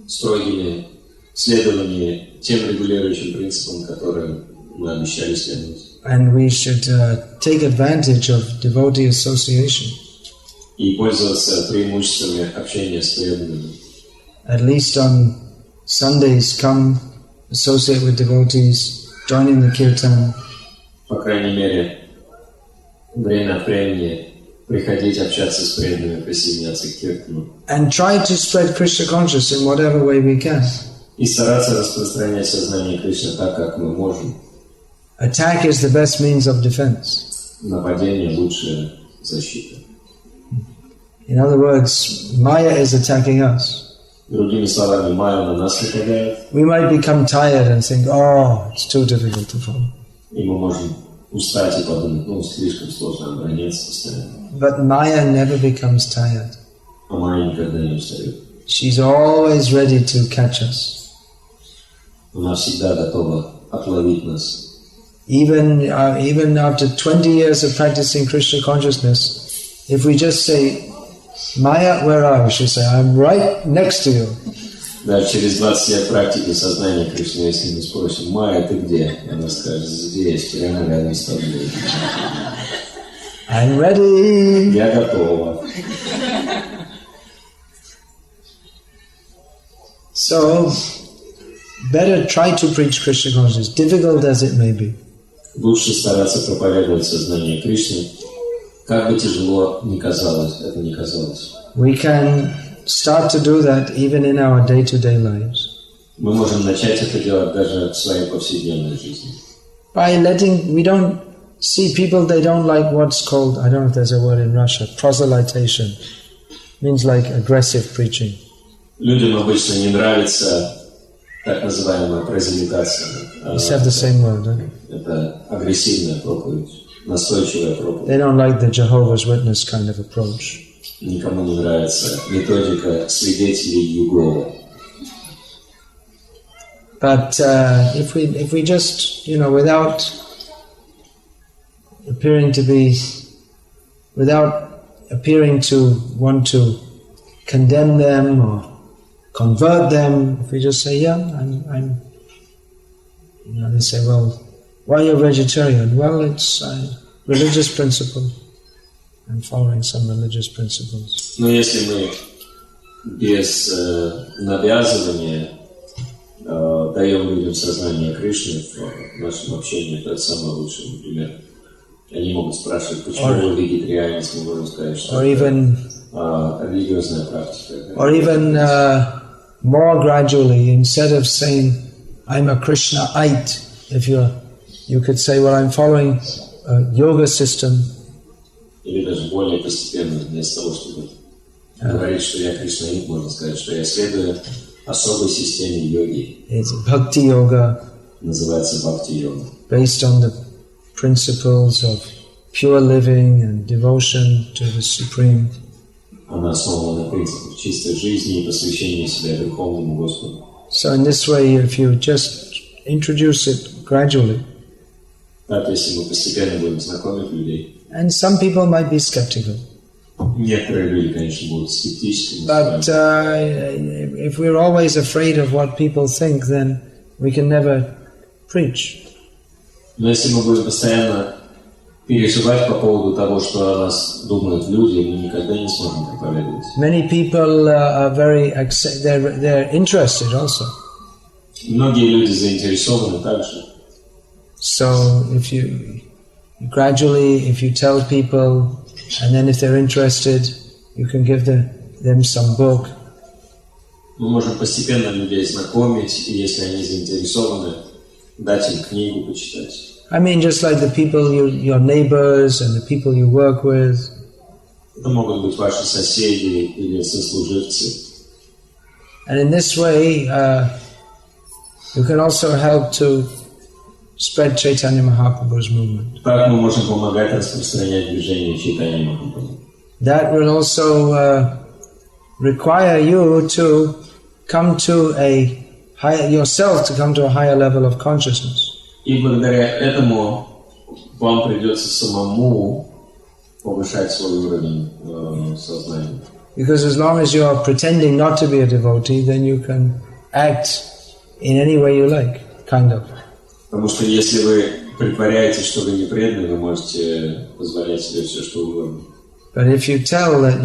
строгими в следовании тем регулирующим принципам, которые мы обещали следовать. And we should take advantage of devotee association. И пользоваться преимуществами общения с преданными. At least on Sundays, come associate with devotees, join in the kirtan. По крайней мере, время от времени приходить общаться с преданными, присоединяться к киртану. And try to spread Krishna consciousness in whatever way we can. И стараться распространять сознание Кришны так, как мы можем. Attack is the best means of defense. Нападение – лучшая защита. In other words, Maya is attacking us. Другими словами, Майя на нас нападает. We might become tired and think, oh, it's too difficult to follow. И мы можем устать и подумать, слишком сложно обороняться постоянно. But Maya never becomes tired. А Майя никогда не устает. She's always ready to catch us. Она всегда готова отловить нас. Even after 20 years of practicing Krishna consciousness, if we just say, Maya, where are you? She'll say, I'm right next to you. Даже через 20 лет практики сознания Кришны, если мы спросим, Майя, ты где? Она скажет, здесь, прямо рядом с тобой. I'm ready. Я готова. So, better try to preach Krishna consciousness, difficult as it may be. Лучше стараться проповедовать сознание Кришны, как бы тяжело ни казалось, это не казалось. We can start to do that even in our day-to-day lives. Мы можем начать это делать даже в своей повседневной жизни. We don't see people, they don't like what's called, I don't know if there's a word in Russia, proselytation. Means like aggressive preaching. Людям обычно не нравится так называемая прозелитация. It's have the same word, right? Это агрессивная проповедь, настойчивая проповедь. They don't like the Jehovah's Witness kind of approach. Никому не нравится методика свидетелей Иеговы. But if we just, without appearing to want to condemn them or convert them, if we just say, yeah, I'm they say, well, why are you a vegetarian? Well, it's a religious principle. I'm following some religious principles. Но если мы без навязывания даем людям сознание Кришны в нашем общении, то это самый лучший, например. Они могут спрашивать, почему вы вегетарианец, мы можем сказать, что это религиозная практика. Or even more gradually, instead of saying, I'm a Krishnaite, if you could say, well, I'm following a yoga system. Или даже более постепенно, вместо того, чтобы говорить, что я Кришнаит, можно сказать, что я следую особой системе йоги. It's bhakti yoga. Называется бхакти-йога. Based on the principles of pure living and devotion to the Supreme. Она основана на принципах чистой жизни и посвящения себя Верховному Господу. So in this way, if you just introduce it gradually, так, если мы постепенно будем знакомить людей, and some people might be skeptical. Некоторые люди, конечно, будут скептически. But if we're always afraid of what people think, then we can never preach. Но если мы будем постоянно переживать по поводу того, что о нас думают люди, мы никогда не сможем проповедовать. Many people are they're interested also. Многие люди заинтересованы также. So if you tell people, and then if they're interested, you can give them some book. Мы можем постепенно людей знакомить, и если они заинтересованы, дать им книгу почитать. I mean, just like the people, your neighbors and the people you work with. Это могут быть ваши соседи или сослуживцы. And in this way, you can also help to spread Chaitanya Mahaprabhu's movement. Так мы можем помогать распространять движение Чайтаньи Махапрабху. That will also require you to come to yourself to come to a higher level of consciousness. И благодаря этому вам придется самому повышать свой уровень сознания. Because as long as you are pretending not to be a devotee, then you can act in any way you like, kind of. Потому что если вы притворяетесь, что вы не преданный, вы можете позволять себе все, что угодно. But if you tell that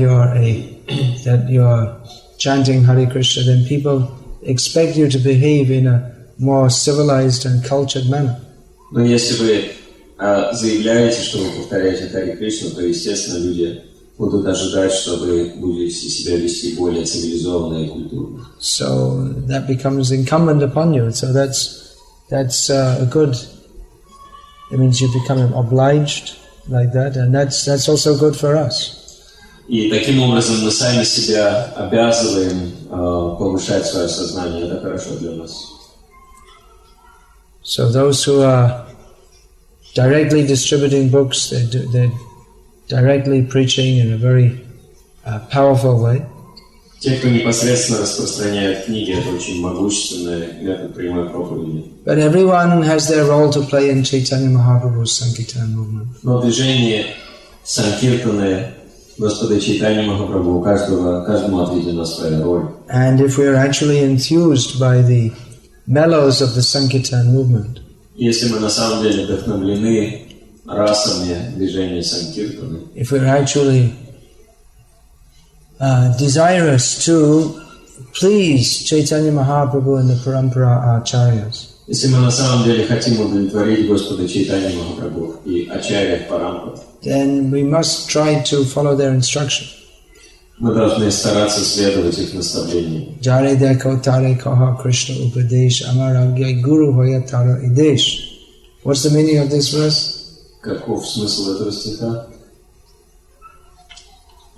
you're chanting Hare Krishna, then people expect you to behave in a more civilized and cultured manner. Но если вы заявляете, что вы повторяете Харе Кришну, то, естественно, люди будут ожидать, что вы будете себя вести более цивилизованно и культурно. So that becomes incumbent upon you. So that's a good. It means you become obliged like that, and that's also good for us. И таким образом мы сами себя обязываем повышать свое сознание. Это хорошо для нас. So those who are directly distributing books, they're directly preaching in a very powerful way. Те, кто непосредственно распространяет книги, это очень могущественный метод прямой проповеди. But everyone has their role to play in Chaitanya Mahaprabhu's Sankirtan movement. Но в движении Санкиртаны Господа Чайтаньи Махапрабху каждому отведена своя роль. And if we are actually enthused by the mellows of the Sankirtan movement, если мы на самом деле вдохновлены расами движения Санкиртаны, if we're actually desirous to please Chaitanya Mahaprabhu and the Parampara Acharyas, если мы на самом деле хотим удовлетворить Господа Чайтаньи Махапрабху и Ачарья Парампара, then we must try to follow their instruction. мы должны стараться следовать их наставлениям. Jare dekho tare kaha Krishna upadesh amaragya guru hoya tara idesh. What's the meaning of this verse? Каков смысл этого стиха?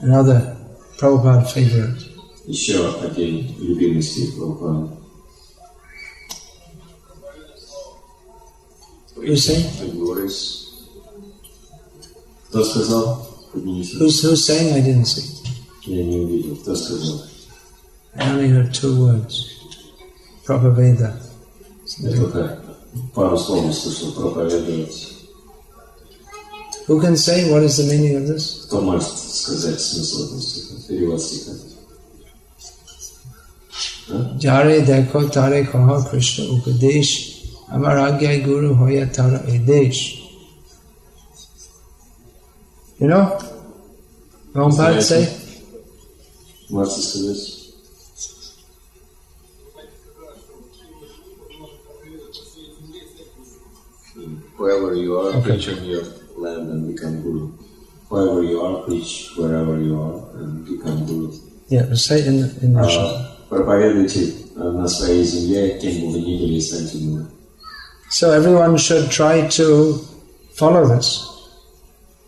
Another Prabhupada favorite. Еще один любимый стих Прабхупады. Who saying? Кто сказал? Who's saying? I didn't see. Я не увидел. Кто сказал? I only heard two words. Prabhaveda. Я только пару слов услышал. Проповедовать. Who can say what is the meaning of this? Кто может сказать смысл этого стиха? Перевод стиха. Jare dekho tare kaha Krishna upadesh amaragya guru hoya tara idesh. You know? Prabhupada say? Можете сказать? Wherever you are, preach on your land and become guru. Wherever you are, preach wherever you are and become guru. Yeah, say it in Russian. Проповедуйте на своей земле, кем бы вы ни были, и станьте гуру. So everyone should try to follow this.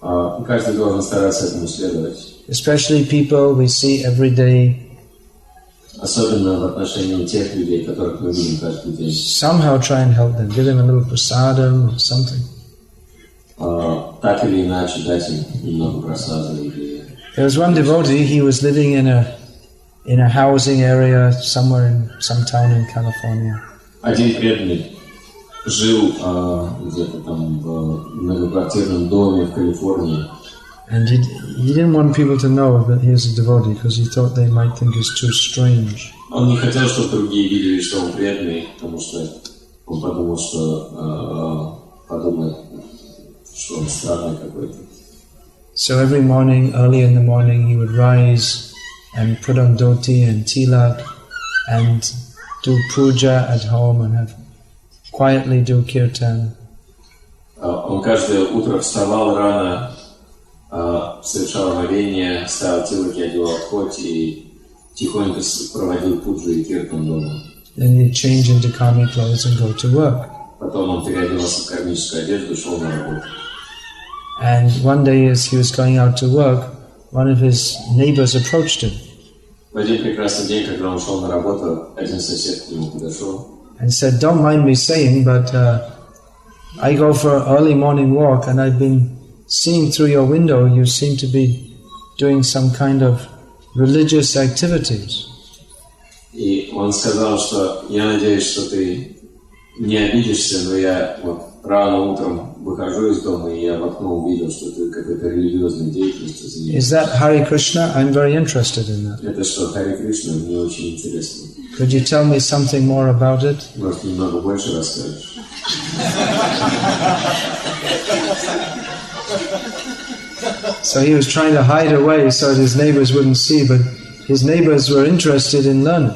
Каждый должен стараться этому следовать. Especially people we see every day. Особенно в отношении тех людей, которых мы видим каждый день. Somehow try and help them, give them a little prasadam or something. Так или иначе дать им немного просада или... There was one devotee, he was living in a housing area somewhere in some town in California. Один преданный жил где-то там в многоквартирном доме в Калифорнии. And he didn't want people to know that he was a devotee because he thought they might think it's too strange. Он не хотел, чтобы другие видели, что он преданный, потому что он подумал, что подумает, что он странный какой-то. So every morning, early in the morning, he would rise and put on dhoti and tilak and do puja at home and quietly do kirtan. Он каждое утро вставал рано, совершал омовение, ставил тилаки, одевал дхоти и тихонько проводил пуджу и киртан дома. Then he'd change into karmi clothes and go to work. Потом он переоделся в кармическую одежду и шел на работу. And one day as he was going out to work, one of his neighbors approached him. В один прекрасный день, когда он шел на работу, один сосед к нему подошел. And said, "Don't mind me saying, but I go for an early morning walk and I've been seeing through your window you seem to be doing some kind of religious activities." И он сказал, что я надеюсь, что ты не обидишься, но я вот рано утром выхожу из дома, и я в окно увидел, что ты какой-то религиозной деятельностью занимаешься. Is that Hare Krishna? I'm very interested in that. Это что, Харе Кришна? Мне очень интересно. Could you tell me something more about it? Может, немного больше расскажешь? So he was trying to hide away so that his neighbors wouldn't see, but his neighbors were interested in learning.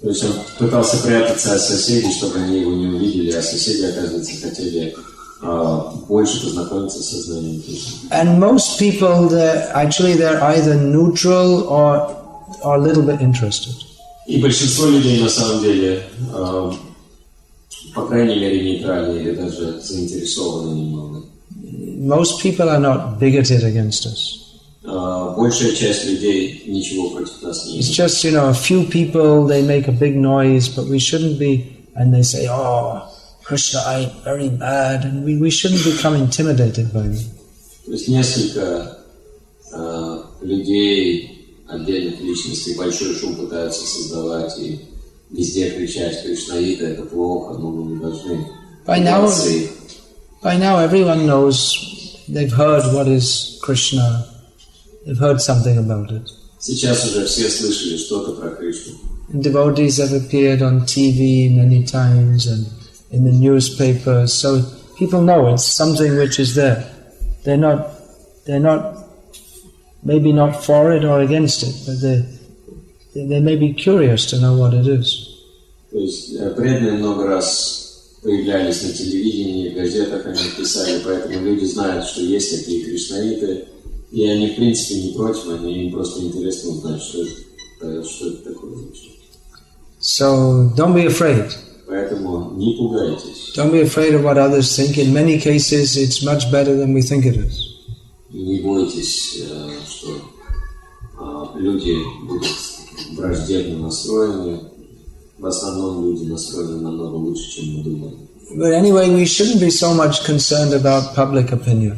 То есть он пытался прятаться от соседей, чтобы они его не увидели, а соседи, оказывается, хотели больше познакомиться с сознанием Кришны. And most people, they're either neutral or a little bit interested. И большинство людей на самом деле, по крайней мере, нейтральны или даже заинтересованы немного. Most people are not bigoted against us. Большая часть людей ничего против нас не It's имеет. just, a few people, they make a big noise, but we shouldn't be, and they say, "Oh, Krishna, I'm very bad," and we shouldn't become intimidated by them. То есть несколько людей, отдельных личностей, большой шум пытаются создавать и везде кричать: "Кришнаиты, это плохо, но мы не должны бояться их". By now everyone knows, they've heard what is Krishna, they've heard something about it. Сейчас уже все слышали что-то про Кришну. And devotees have appeared on TV many times and in the newspapers, so people know it's something which is there. They're not maybe not for it or against it, but they may be curious to know what it is. То есть преданные много раз появлялись на телевидении, в газетах они писали, поэтому люди знают, что есть такие кришнаиты, и они в принципе не против, им просто интересно узнать, что это такое. So don't be afraid. Поэтому не пугайтесь. Don't be afraid of what others think. In many cases it's much better than we think it is. Не бойтесь, что люди будут враждебно настроены. В основном люди настроены намного лучше, чем мы думаем. But anyway, we shouldn't be so much concerned about public opinion.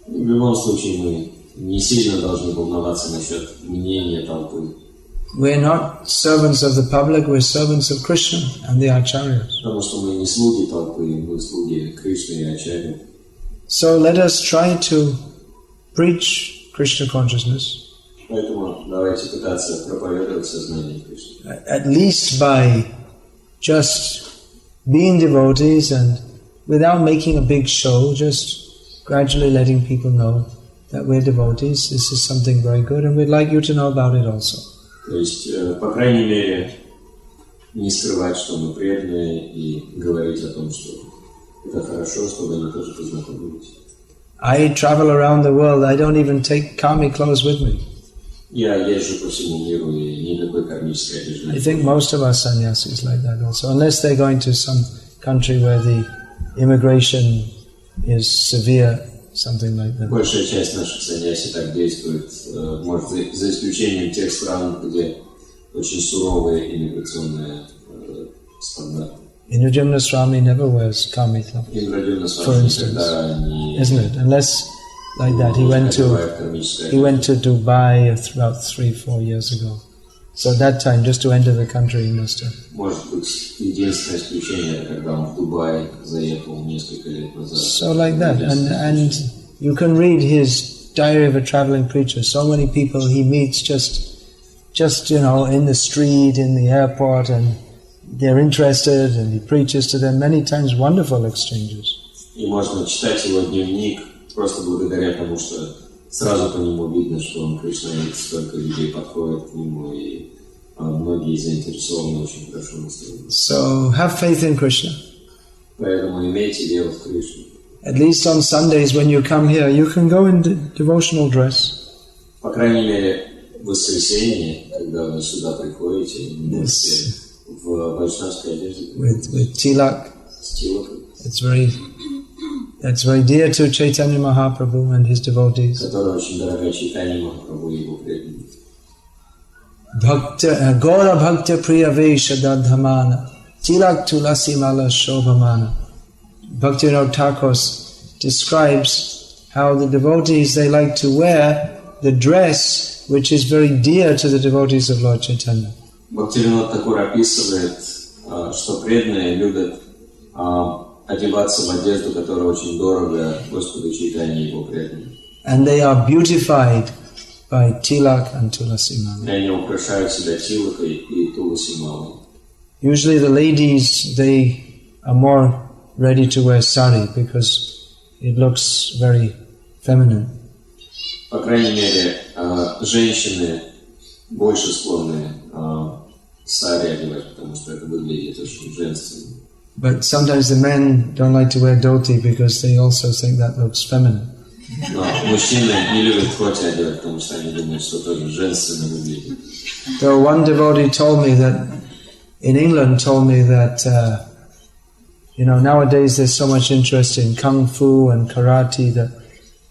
В любом случае мы не сильно должны волноваться насчет мнения толпы. We're not servants of the public, we're servants of Krishna and the Acharyas. Потому что мы не слуги толпы, мы слуги Кришны и Ачарьи. So let us try to preach Krishna consciousness. Поэтому давайте пытаться проповедовать сознание Кришны. At least by just being devotees and without making a big show, just gradually letting people know that we're devotees. This is something very good and we'd like you to know about it also. То есть, по крайней мере, не скрывать, что мы преданные, и говорить о том, что это хорошо, чтобы они тоже познакомились. I travel around the world, I don't even take karmic clothes with me. Я езжу по всему миру, и никакой кармической одежды. I think most of our sannyasis like that also, unless they're going to some country where the immigration is severe, something like that. Большая часть наших саньяси так действует, может, за исключением тех стран, где очень суровые иммиграционные стандарты. Indra Swami never wears karmic clothes, for instance, isn't it? Unless like that, he went to Dubai about 3-4 years ago. So at that time, just to enter the country, he must have. Может быть, единственное исключение, когда он в Дубай заехал несколько лет назад. So like that, and you can read his Diary of a Traveling Preacher. So many people he meets just in the street, in the airport, and they're interested, and he preaches to them many times. Wonderful exchanges. И можно читать его дневник просто благодаря тому, что сразу по нему видно, что он кришнаит, столько людей подходит к нему, и многие заинтересованы, очень хорошо настроены. So have faith in Krishna. Поэтому имейте веру в Кришну. At least on Sundays when you come here, you can go in devotional dress. По крайней мере, в воскресенье, когда вы сюда приходите, можете в вайшнавской одежде. With tilak. С тилаком. That's very dear to Chaitanya Mahaprabhu and his devotees. Которая очень дорога Чайтанье Махапрабху и его преданным. Gora Bhakta Priya Vesha Dadhamana Tilak Tulasi Mala Shobhamana. Bhaktivinoda Thakur describes how the devotees, they like to wear the dress which is very dear to the devotees of Lord Chaitanya. Бхактивинод Тхакур описывает, что преданные любят одеваться в одежду, которая очень дорого Господу Чайтанье и его преданным. And they are beautified by tilak and tulasi mala. И они украшают себя тилакой и туласи малой. Usually the ladies, they are more ready to wear sari because it looks very feminine. По крайней мере, женщины больше склонны сари одевать, потому что это выглядит очень женственно. But sometimes the men don't like to wear dhoti because they also think that looks feminine. Но мужчины не любят дхоти одевать, потому что они думают, что тоже женственно выглядит. Though one devotee told me that, in England told me that, nowadays there's so much interest in kung fu and karate that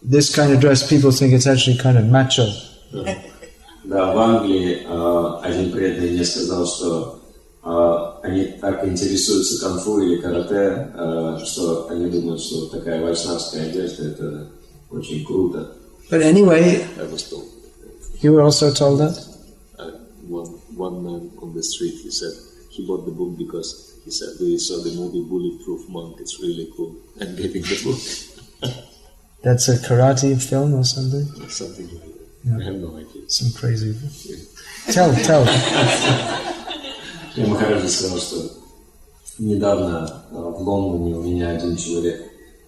this kind of dress, people think it's actually kind of macho. Да, в Англии один преданный мне сказал, что они так интересуются кунг-фу или карате, что они думают, что такая вайшнавская одежда – это очень круто. But anyway, I was told. you were also told that? One man on the street, he said he bought the book because he said he saw the movie Bulletproof Monk, it's really cool, and getting the book. That's a karate film or something? Something like that. Yeah. I have no idea. Some crazy. Tell. Я Махараджи сказал, что недавно в Лондоне у меня один человек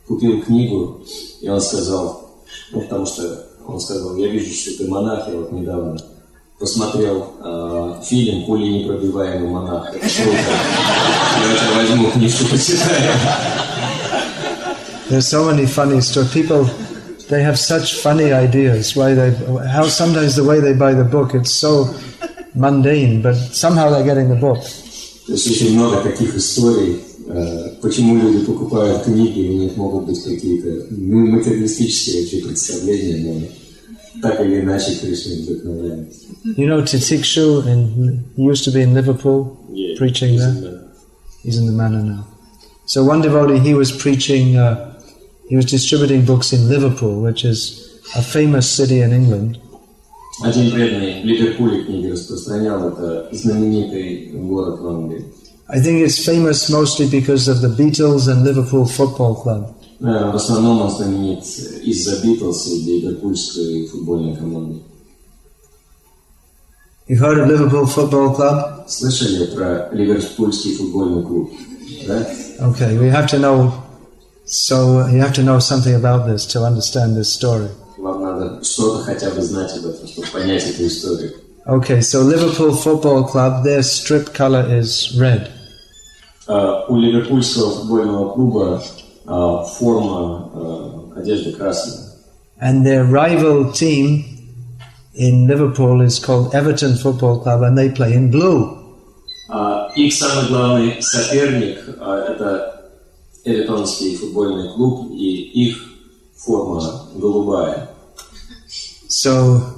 купил книгу, и он сказал, потому что он сказал, я вижу, что ты монах, я вот недавно посмотрел фильм «Пуленепробиваемый монах». Это круто. Я возьму книжку, почитаю. There's so many funny stories. People, they have such funny ideas. How sometimes the way they buy the book, it's so mundane, but somehow they're getting the book. То есть очень много таких историй, почему люди покупают книги, у них могут быть какие-то материалистические вообще представления, но так или иначе Кришна вдохновляет. You know Titikshu, he used to be in Liverpool, preaching there. He's in the manor now. So one devotee, he was preaching, he was distributing books in Liverpool, which is a famous city in England. Один преданный в Ливерпуле книги распространял, это знаменитый город в Англии. I think it's famous mostly because of the Beatles and Liverpool Football Club. В основном он знаменит из-за Битлз и Ливерпульской футбольной команды. You heard of Liverpool Football Club? Слышали про Ливерпульский футбольный клуб? Да? Okay, we have to know. So you have to know something about this to understand this story. Вам надо что-то хотя бы знать об этом, чтобы понять эту историю. Okay, so Liverpool Football Club, their strip color is red. У ливерпульского футбольного клуба форма одежды красная. And their rival team in Liverpool is called Everton Football Club, and they play in blue. Их самый главный соперник это Эвертонский футбольный клуб, и их форма голубая. So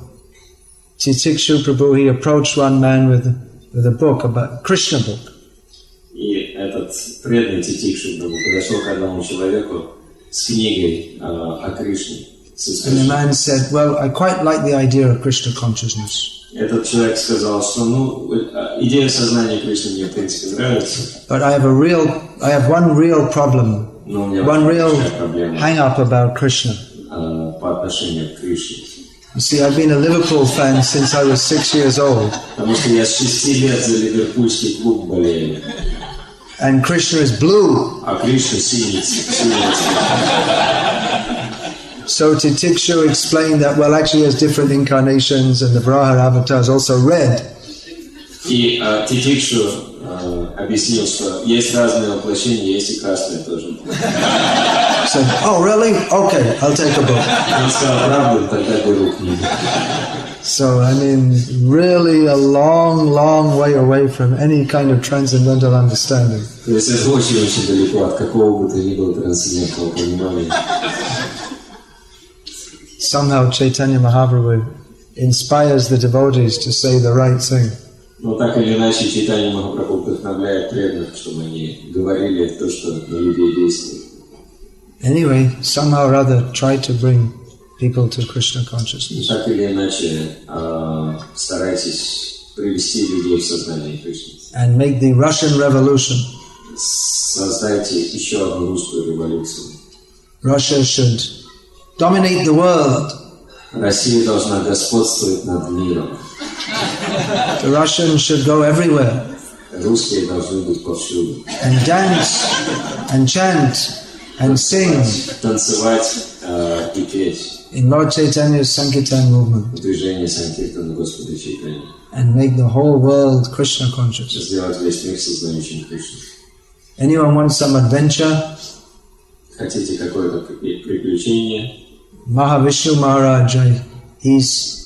Titikshu Prabhu, he approached one man with a book, about Krishna book. И этот преданный Титикшу подошел к одному человеку с книгой о Кришне. And the man said, well, I quite like the idea of Krishna consciousness. Этот человек сказал, что идея сознания Кришны мне в принципе нравится. But I have one real problem, one real hang-up about Krishna. По отношению к Кришне. You see, I've been a Liverpool fan since I was 6 years old. Потому что я с 6 лет за ливерпульский клуб болею. And Krishna is blue. А Кришна синий. So Titikshu explained that, well, actually there's different incarnations and the Varaha avatar is also red. И Титикшу объяснил, что есть разные воплощения, есть и красные тоже. So, oh really? Okay, I'll take a book. Он сказал правду, тогда беру книгу. So, I mean, really a long, long way away from any kind of transcendental understanding. То есть это очень-очень далеко от какого бы то ни было трансцендентного понимания. Somehow Chaitanya Mahaprabhu inspires the devotees to say the right thing. Но так или иначе Чайтанья Махапрабху вдохновляет преданных, чтобы они говорили то, что на людей действует. Anyway, somehow or other try to bring people to Krishna consciousness. Так или иначе старайтесь привести людей в сознание Кришны. And make the Russian Revolution. Создайте еще одну русскую революцию. Russia should dominate the world. Россия должна господствовать над миром. The Russians should go everywhere. Русские должны быть повсюду. And dance, and chant, and sing. Танцевать и петь. In Lord Chaitanya's Sankirtan movement. В движении Санкиртана Господа Чайтаньи. And make the whole world Krishna conscious. Сделать весь мир сознающим Кришну. Anyone wants some adventure? Хотите какое-то приключение? Mahavishnu Maharaj, he's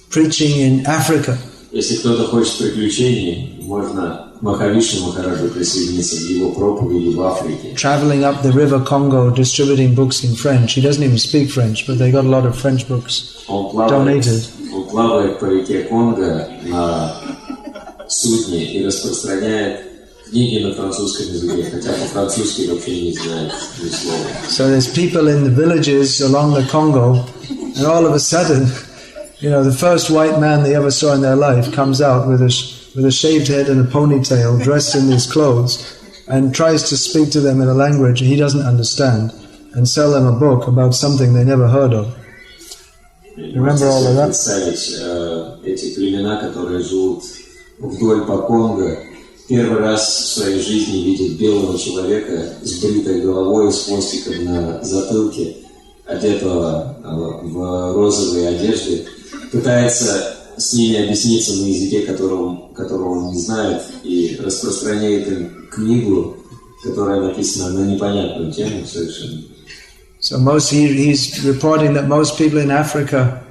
preaching in Africa. Если кто-то хочет приключений, можно к Махавишну Махараджу присоединиться в его проповеди в Африке. Traveling up the river Congo, distributing books in French. He doesn't even speak French, but they got a lot of French books donated. Он плавает по реке Конго на судне и распространяет книги на французском языке, хотя по-французски вообще не знает ни слова. So there's people in the villages along the Congo, and all of a sudden, you know, the first white man they ever saw in their life comes out with a shaved head and a ponytail, dressed in these clothes, and tries to speak to them in a language he doesn't understand, and sell them a book about something they never heard of. Remember all of that? Представить эти племена, которые живут вдоль по Конго, первый раз в своей жизни видят белого человека с бритой головой, с хвостиком на затылке, одетого в розовые одежды, пытается с ними объясниться на языке, которого он не знает, и распространяет им книгу, которая написана на непонятную тему совершенно. So he's reporting that most people in Africa,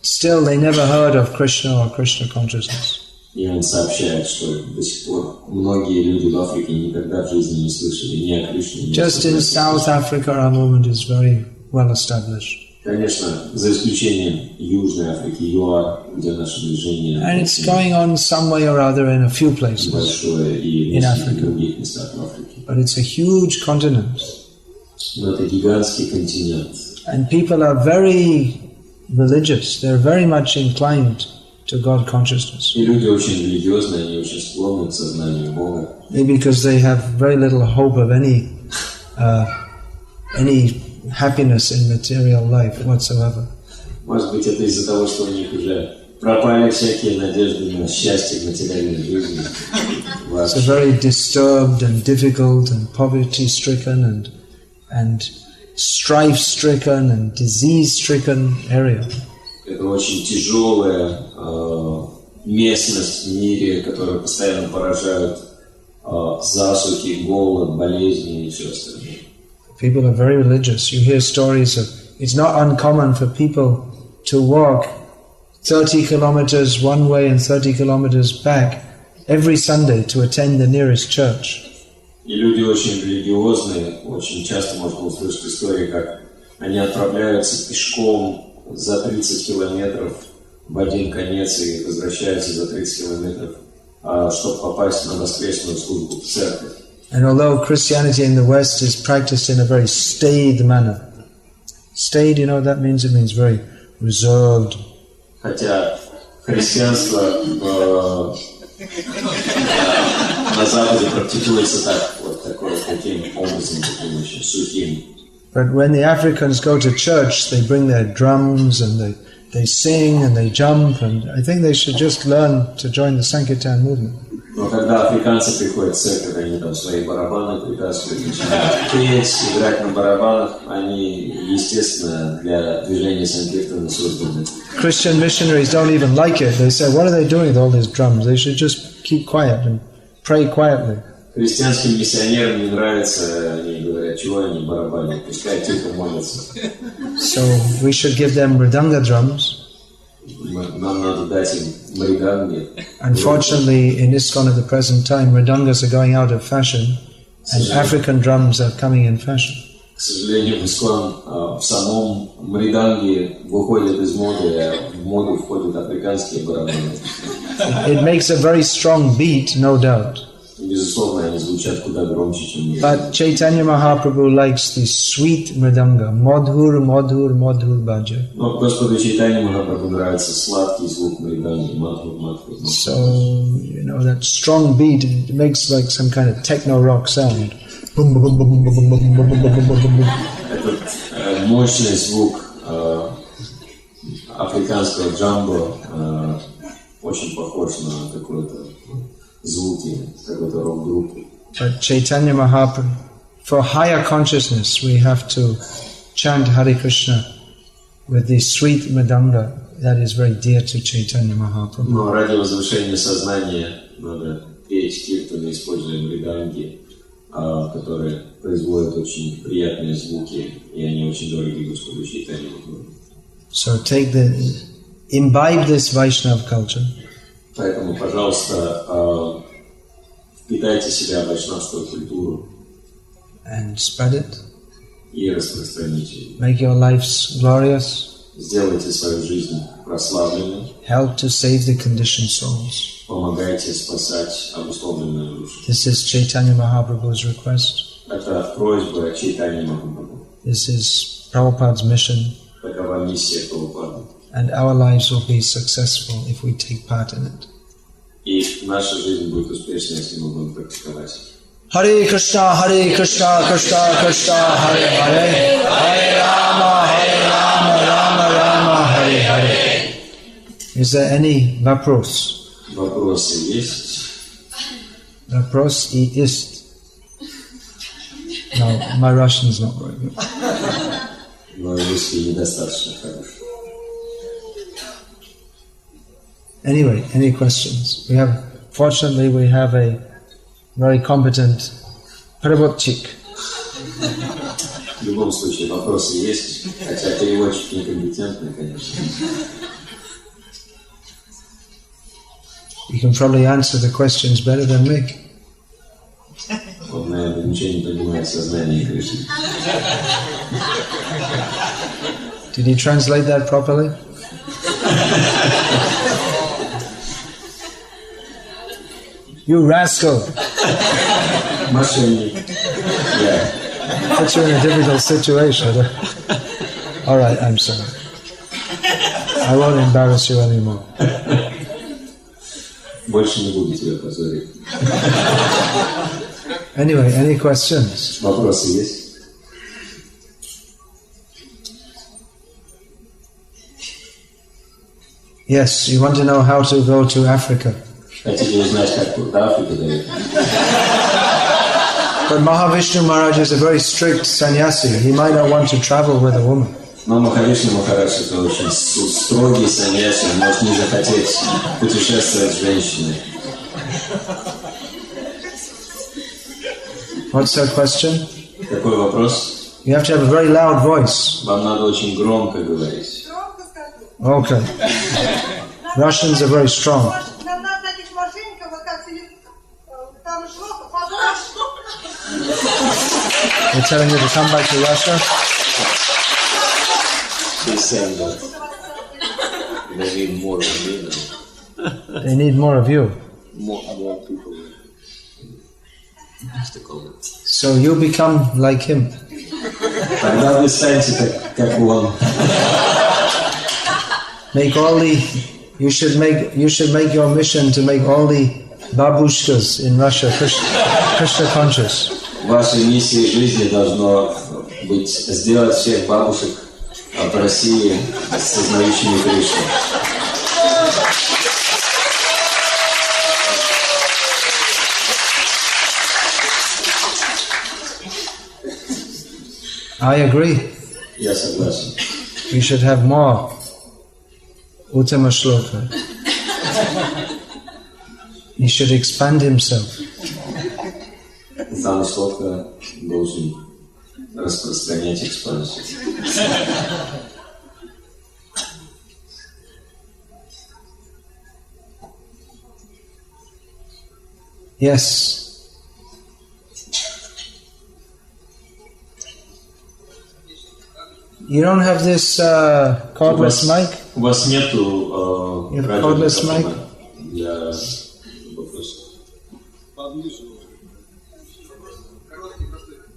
still they never heard of Krishna or Krishna consciousness. И он сообщает, что до сих пор многие люди в Африке никогда в жизни не слышали ни о Кришне, ни о Just in South Africa, our movement is very well established. Конечно, за исключением Южной Африки, ЮАР, где наше движение And it's going on some way or other in a few places большое и in в Africa. других местах в Африке. But it's a huge continent. Но это гигантский континент. And people are very religious. They're very much inclined to God consciousness. И люди очень религиозные, они очень склонны к сознанию Бога. Maybe because they have very little hope of any happiness in material life whatsoever. Может быть, это из-за того, что у них уже пропали всякие надежды на счастье в материальной жизни. It's a very disturbed and difficult and poverty-stricken and strife-stricken and disease-stricken area. Это очень тяжелое местность в мире, которые постоянно поражают засухи, голод, болезни и все остальное. People are very religious. You hear stories of, it's not uncommon for people to walk 30 kilometers one way and 30 kilometers back every Sunday to attend the nearest church. И люди очень религиозные, очень часто можно услышать истории, как они отправляются пешком за 30 километров в один конец и возвращаются за 30 километров, чтобы попасть на воскресную службу в церковь. And although Christianity in the West is practiced in a very staid manner, staid, you know what that means? It means very reserved. Хотя христианство на Западе практикуется так, вот таким образом, таким очень сухим. But when the Africans go to church, they bring their drums and they sing and they jump, and I think they should just learn to join the Sankirtan movement. Но когда африканцы приходят в церковь, они там свои барабаны притаскивают, начинают петь, играть на барабанах, они, естественно, для движения Санкиртана созданы. Christian missionaries don't even like it. They say, what are they doing with all these drums? They should just keep quiet and pray quietly. Христианским миссионерам не нравится, они говорят, чего они барабанят, пускай тихо молятся. So we should give them mridanga drums. Нам надо дать им мриданги. Unfortunately, in ISKCON at the present time, mridangas are going out of fashion, and African drums are coming in fashion. К сожалению, в ISKCON в самом мриданге выходят из моды, а в моду входят африканские барабаны. It makes a very strong beat, no doubt. Безусловно, они звучат куда громче, чем мы. But Chaitanya Mahaprabhu likes the sweet mridanga, madhur, madhur, madhur bhaja. Но Господу Чайтанье Махапрабху нравится сладкий звук мриданги, мадхур, мадхур. So, you know, that strong beat, it makes like some kind of techno-rock sound. Этот мощный звук африканского джамбо очень похож на какой-то звуки какой-то рок-группы. But Chaitanya Mahaprabhu, for higher consciousness, we have to chant Hare Krishna with the sweet mridanga that is very dear to Chaitanya Mahaprabhu. Но ради возвышения сознания надо петь киртаны, используя мриданги, которые производят очень приятные звуки, и они очень дороги Господу Чайтанье Махапрабху. So imbibe this Vaishnava culture. Поэтому, пожалуйста, впитайте в себя вайшнавскую культуру and spread it. И распространите ее. Make your lives glorious. Сделайте свою жизнь прославленной. Help to save the conditioned souls. Помогайте спасать обусловленную душу. This is Chaitanya Mahaprabhu's request. Это просьба Чайтаньи Махапрабху. This is Prabhupada's mission. Такова миссия Прабхупады. And our lives will be successful if we take part in it. И наша жизнь будет успешной, если мы будем практиковать. Hare Krishna, Krishna Krishna, Hare Hare, Hare Rama, Rama Rama, Hare Hare. Is there any вопрос? Вопросы есть? Вопрос и есть. No, my Russian is not very good. Но русский недостаточно хорош. Anyway, any questions? Fortunately, we have a very competent переводчик. В любом случае, вопросы есть, хотя переводчик некомпетентный, конечно. You can probably answer the questions better than me. Он, наверное, ничего не понимает в сознании Кришны. Did you translate that properly? You rascal! Мошенник. Yeah. Put you in a difficult situation. All right, I'm sorry. I won't embarrass you anymore. Больше не буду тебя позорить. Anyway, any questions? Вопросы есть? Yes, you want to know how to go to Africa. Хотите узнать, как до Африки доехать? But Mahavishnu Maharaj is a very strict sannyasi. He might not want to travel with a woman. Но Махавишна Махарадж это очень строгий саньяси, он может не захотеть путешествовать с женщиной. What's that question? Какой вопрос? You have to have a very loud voice. Вам надо очень громко говорить. Okay. Russians are very strong. They're telling you to come back to Russia? He's saying that they need more of me now. They need more of you. More people. That's the comment. So you become like him. Тогда вы станете как он. Make all the. You should make your mission to make all the babushkas in Russia Krishna conscious. Вашей миссией жизни должно быть сделать всех бабушек в России сознающими Кришну. I agree. Я согласен. We should have more Uttama Shloka. He should expand himself. Уттама Шлока должен распространять экспансию. Yes. You don't have this cordless mic? У вас нету cordless mic? Для вопросов.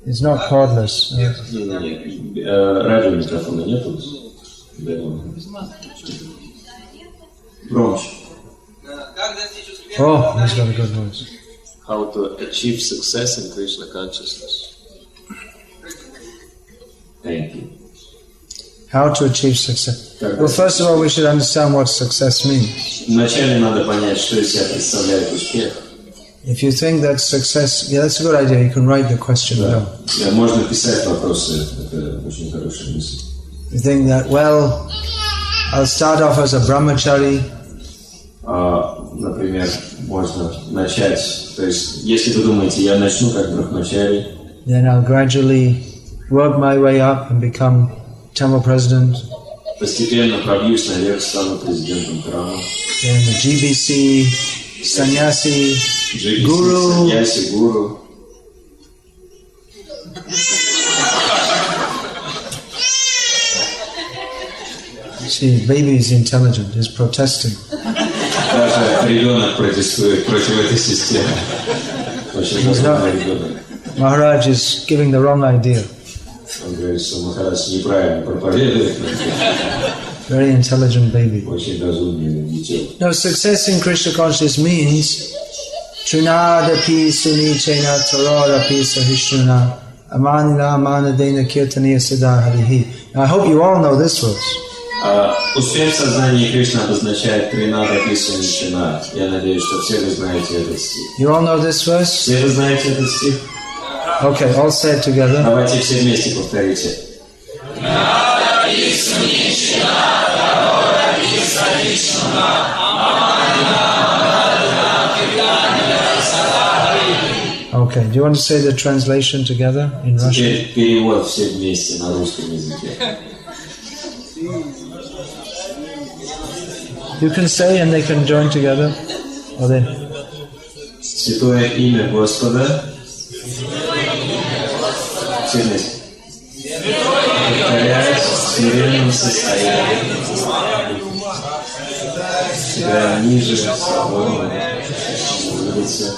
It's not cordless. Не. Радиомикрофона нету? Громче. Oh, he's got a good voice. How to achieve success in Krishna consciousness. Thank you. How to achieve success? Well, first of all, we should understand what success means. Вначале надо понять, что из себя представляет успех. If you think that success, yeah, that's a good idea. You can write the question down. Можно писать вопросы, это очень хорошая мысль. You think that, well, I'll start off as a brahmachari. Например, можно начать, то есть, если вы думаете, я начну как брахмачари, Then I'll gradually work my way up and become temple president. постепенно пробьюсь наверх, стану президентом храма. Then the GBC, sannyasi, guru. Саньяси, гуру. See, baby is intelligent. He's protesting. Даже ребенок протестует против этой системы. Очень разумный ребенок. Maharaj is giving the wrong idea. Он говорит, что Махарадж неправильно проповедует. Very intelligent baby. Очень разумный дитё. No, success in Krishna consciousness means Trunadapi Sunichena Tarodapi Sahishnuna Amanila Manadena Kirtaniya Siddha Harihi. Now I hope you all know this verse. Успех в сознании Кришны обозначает Тринада Писани Чина. Я надеюсь, что все вы знаете этот стих. You all know this verse? Все вы знаете этот стих? Okay, all say it together. Давайте все вместе повторите. Okay, do you want to say the translation together in Russian? Теперь перевод все вместе на русском языке. You can say and they can join together. Or they... Святое имя Господа. Все вместе. Повторяясь в смиренном состоянии. Себя ниже, свободно, улица.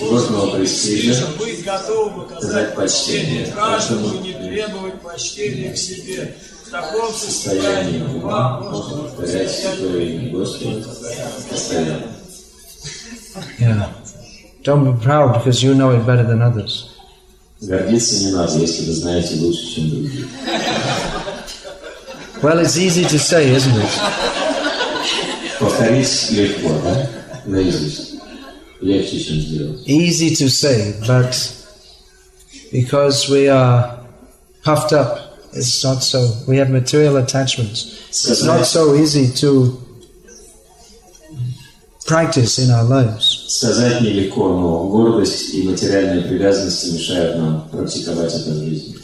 Господного престижа, сказать почтение каждому, в состоянии ума можно повторять святое имя Господа постоянно. Yeah. Don't be proud because you know it better than others. Гордиться не надо, если вы знаете лучше, чем другие. Well, it's easy to say, isn't it? Повторить легко, да? Наизусть. легче, чем сделать. Easy to say, but because we are puffed up, it's not so. We have material attachments. It's not so easy to practice in our lives. Сказать нелегко, но гордость и материальные привязанности мешают нам практиковать это в жизни.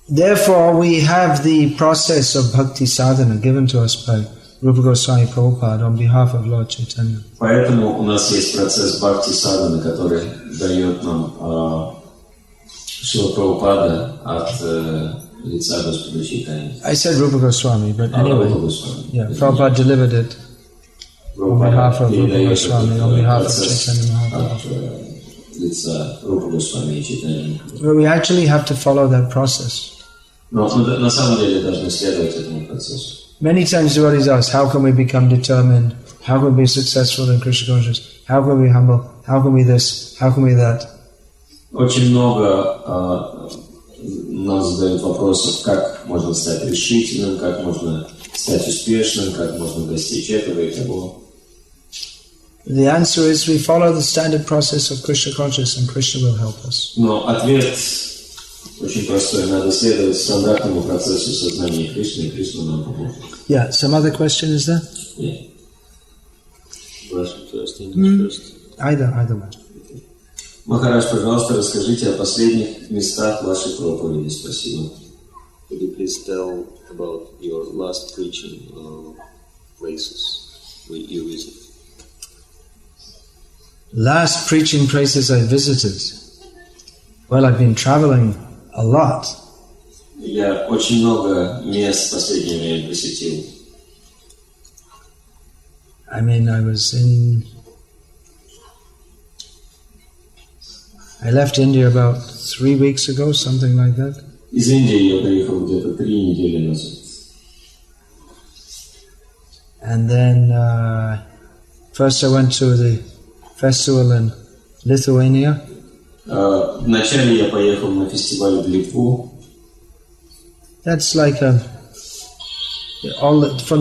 Therefore, we have the process of bhakti sadhana given to us by Rupa Goswami Prabhupada on behalf of Lord Chaitanya. Поэтому у нас есть процесс бхакти садханы, который дает нам Шрила Прабхупада от лица Господа Чайтаньи. I said Rupa Goswami, but anyway, Rupa Goswami. yeah, Prabhupada delivered it on behalf of Rupa Goswami, on behalf of Chaitanya Mahaprabhu. Лица Рупа Госвами и Чайтаньи. But we actually have to follow that process. Но мы на самом деле должны следовать этому процессу. Many times devotees ask, how can we become determined? How can we be successful in Krishna consciousness? How can we be humble? How can we this? How can we that? Очень много нам задают вопросов, как можно стать решительным, как можно стать успешным, как можно достичь этого и того. The answer is we follow the standard process of Krishna consciousness and Krishna will help us. Но ответ очень простой. Надо следовать стандартному процессу сознания Кришны, и Кришна нам поможет. Yeah, some other question is there? Yeah. Either way. Махарадж, пожалуйста, расскажите о последних местах вашей проповеди. Спасибо. Could you please tell about your last preaching places where you visited? Last preaching places I visited. Well, I've been traveling a lot. Я очень много мест в последнее время посетил. I mean, I left India about 3 weeks ago, something like that. Из Индии я приехал где-то 3 недели назад. And then first I went to the festival in Lithuania. Вначале я поехал на фестиваль в Литву. That's like from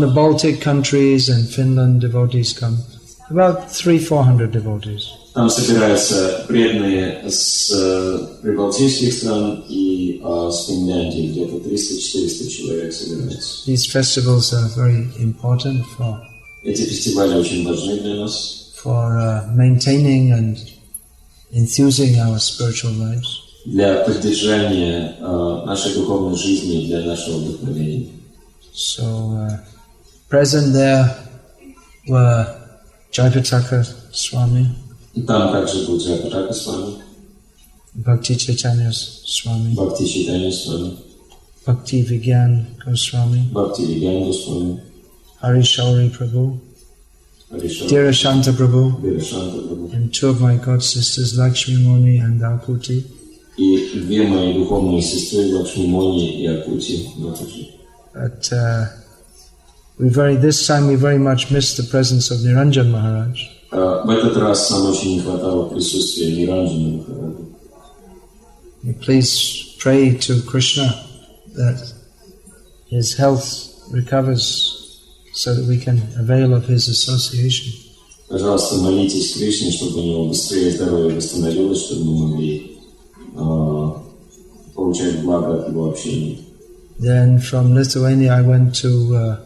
the Baltic countries and Finland devotees come. About 300-400 devotees. Там собираются преданные с прибалтийских стран и с Финляндии. Где-то 300-400 человек собираются. These festivals are very important for Эти фестивали очень важны для нас. For maintaining and enthusing our spiritual lives. Для поддержания нашей духовной жизни и для нашего вдохновения. So, present there were Jayapataka Swami, И там также был Джайапатака Свами, Bhakti Chaitanya Swami, Бхакти Чайтанья Свами, Bhakti Vigyan Goswami, Бхакти Вигьян Госвами, Hari Shauri Prabhu, Аришава, Dhirashanta Prabhu, Вирашанта Прабху. and 2 of my god sisters, Lakshmi Muni and Akuti. И 2 мои духовные сестры, Лакшми Мони и Акути, Матаджи. But this time we very much missed the presence of Niranjan Maharaj. В этот раз нам очень не хватало присутствия Ниранджана Махараджа. Please pray to Krishna that his health recovers so that we can avail of his association. Пожалуйста, молитесь Кришне, чтобы у него быстрее здоровье восстановилось, чтобы мы могли получать благо от его общения. Then from Lithuania I went to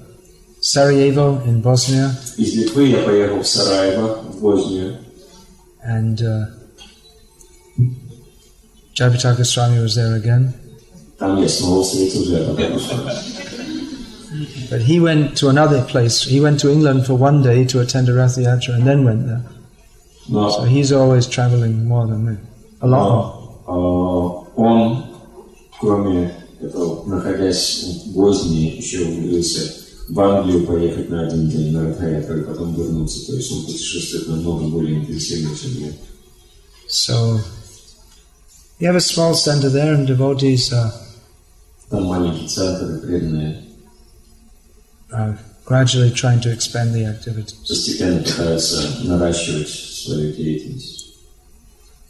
Sarajevo in Bosnia. Из Литвы я поехал в Сараево, в Боснию. And Jayapataka Swami was there again. Там я снова встретил Джайапатаку Свами. But he went to another place. He went to England for 1 day to attend a Rath Yatra and then went there. So he's always traveling more than me. A lot more. Он, кроме этого, находясь в Боснии, еще умудрился в Англию поехать на 1 день на Ратха-ятру и потом вернуться. То есть он путешествует намного более интенсивно, чем я. So we have a small center there and devotees Там маленький центр, и преданные are gradually trying to expand the activities. постепенно пытаются наращивать свою деятельность.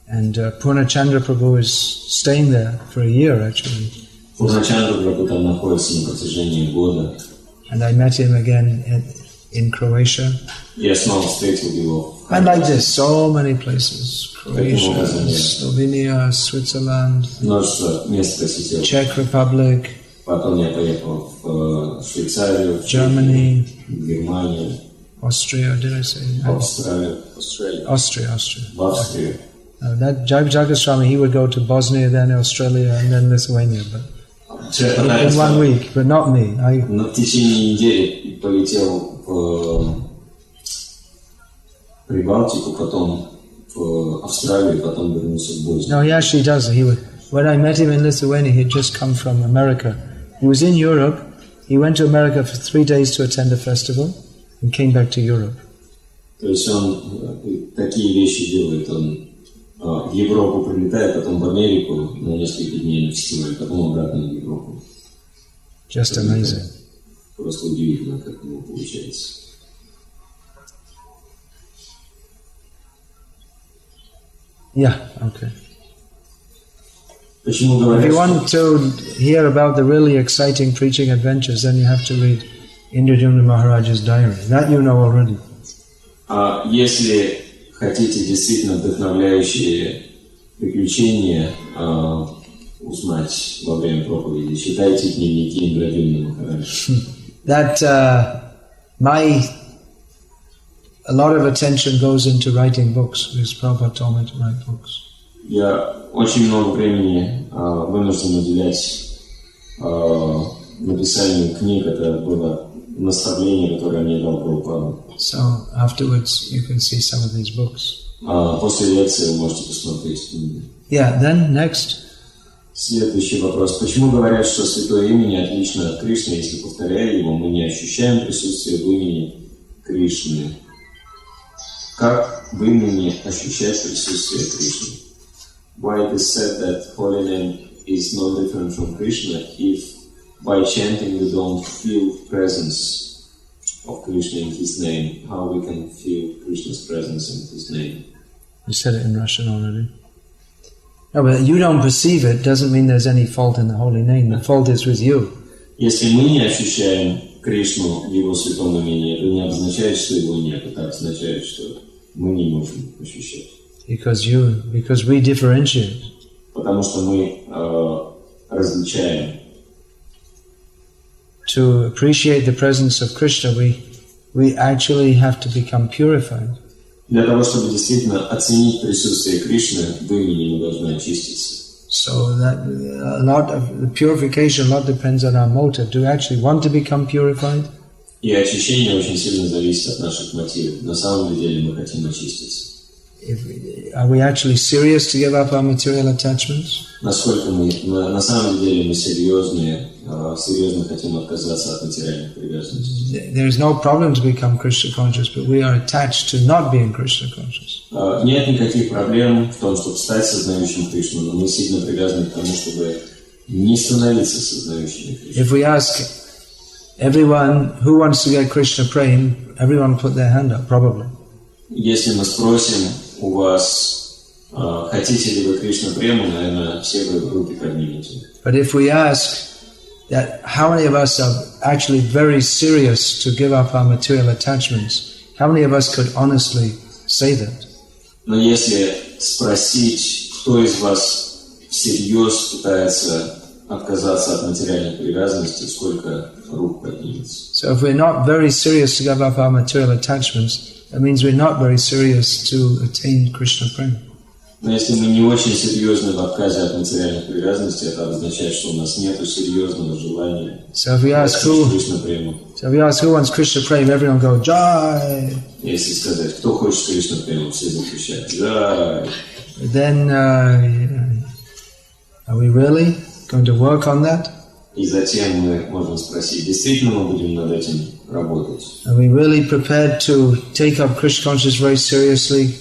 And Purnachandra Prabhu is staying there for a year actually. Пурначандра Прабху там находится на протяжении года. And I met him again in Croatia. Я снова встретил его в And like this, so many places. Croatia, Slovenia, Switzerland, множество мест посетил. Czech Republic, Потом я поехал в Швейцарию, в Germany, Германию, Austria, did I say? в Австралию, Austria. в Австрию. That Jagaswami, he would go to Bosnia, then Australia, and then Lithuania, but in 1 week, but not me. Но в течение недели полетел в Прибалтику, потом в Австралию, потом вернулся в Боснию. No, he actually does. When I met him in Lithuania, he'd just come from America. He was in Europe. He went to America for 3 days to attend a festival and came back to Europe. То есть он такие вещи делает. Он в Европу прилетает, потом в Америку на несколько дней на фестиваль, потом обратно в Европу. Just amazing. Просто удивительно, как у него получается. Yeah, okay. Почему If говорят, you что... want to hear about the really exciting preaching adventures, then you have to read Indradyumna Maharaja's diary. That you know already. Если хотите действительно вдохновляющие приключения узнать во время проповеди, читайте дневники Индрадюмна Махараджа. That a lot of attention goes into writing books, because Prabhupada told me to write books. Я очень много времени вынужден уделять написанию книг. Это было наставление, которое мне дал Прабхупада. So afterwards you can see some of these books. После лекции вы можете посмотреть книги. Yeah, then next. Следующий вопрос. Почему говорят, что святое имя не отлично от Кришны, если, повторяя его, мы не ощущаем присутствие в имени Кришны? Как в имени ощущать присутствие Кришны? Why it is said that holy name is no different from Krishna if by chanting we don't feel presence of Krishna in his name? How we can feel Krishna's presence in his name? You said it in Russian already. No, but you don't perceive it doesn't mean there's any fault in the holy name. The fault is with you. Если мы не ощущаем Кришну в его святом имени, это не означает, что его нет. Это означает, что мы не можем ощущать. Because we differentiate. Потому что мы различаем. To appreciate the presence of Krishna, we actually have to become purified. Для того, чтобы действительно оценить присутствие Кришны, в имени мы должны очиститься. So that a lot of the purification, a lot depends on our motive. Do we actually want to become purified? И очищение очень сильно зависит от наших мотивов. На самом деле мы хотим очиститься. Are we actually serious to give up our material attachments? Насколько мы, на самом деле мы серьезно хотим отказаться от материальных привязанностей. There is no problem to become Krishna conscious, but we are attached to not being Krishna conscious. Нет никаких проблем в том, чтобы стать сознающим Кришну, но мы сильно привязаны к тому, чтобы не становиться сознающими Кришну. If we ask everyone who wants to get Krishna praying, everyone put their hand up, probably. Если мы спросим у вас, хотите ли вы Кришна прему, наверное, все вы руки поднимете. But if we ask that how many of us are actually very serious to give up our material attachments, how many of us could honestly say that? Но если спросить, кто из вас всерьез пытается отказаться от материальных привязанностей, сколько рук поднимется? So if we're not very serious to give up our material attachments, that means we're not very serious to attain Krishna prema. Но если мы не очень серьезны в отказе от материальных привязанностей, это означает, что у нас нет серьезного желания достичь Кришна прему. So if we ask who wants Krishna prema, everyone go Jai. Если сказать, кто хочет Кришна прему, все закричат Jai. Then are we really going to work on that? И затем мы можем спросить, действительно мы будем над этим работать? Are we really prepared to take up Krishna consciousness very seriously,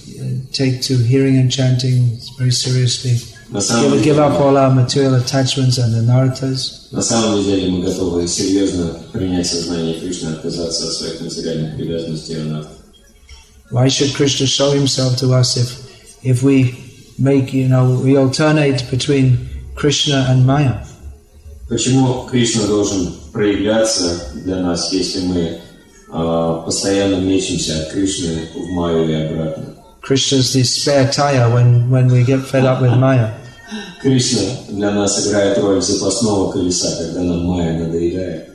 take to hearing and chanting very seriously, give up all our material attachments and anarthas? На самом деле мы готовы серьезно принять сознание Кришны, отказаться от своих материальных привязанностей и анарт. Why should Krishna show himself to us if we make, we alternate between Krishna and Maya? Почему Кришна должен проявляться для нас, если мы постоянно мечемся от Кришны в Майю и обратно. Krishna is the spare tire when we get fed up with Maya. Кришна для нас играет роль запасного колеса, когда нам Майя надоедает.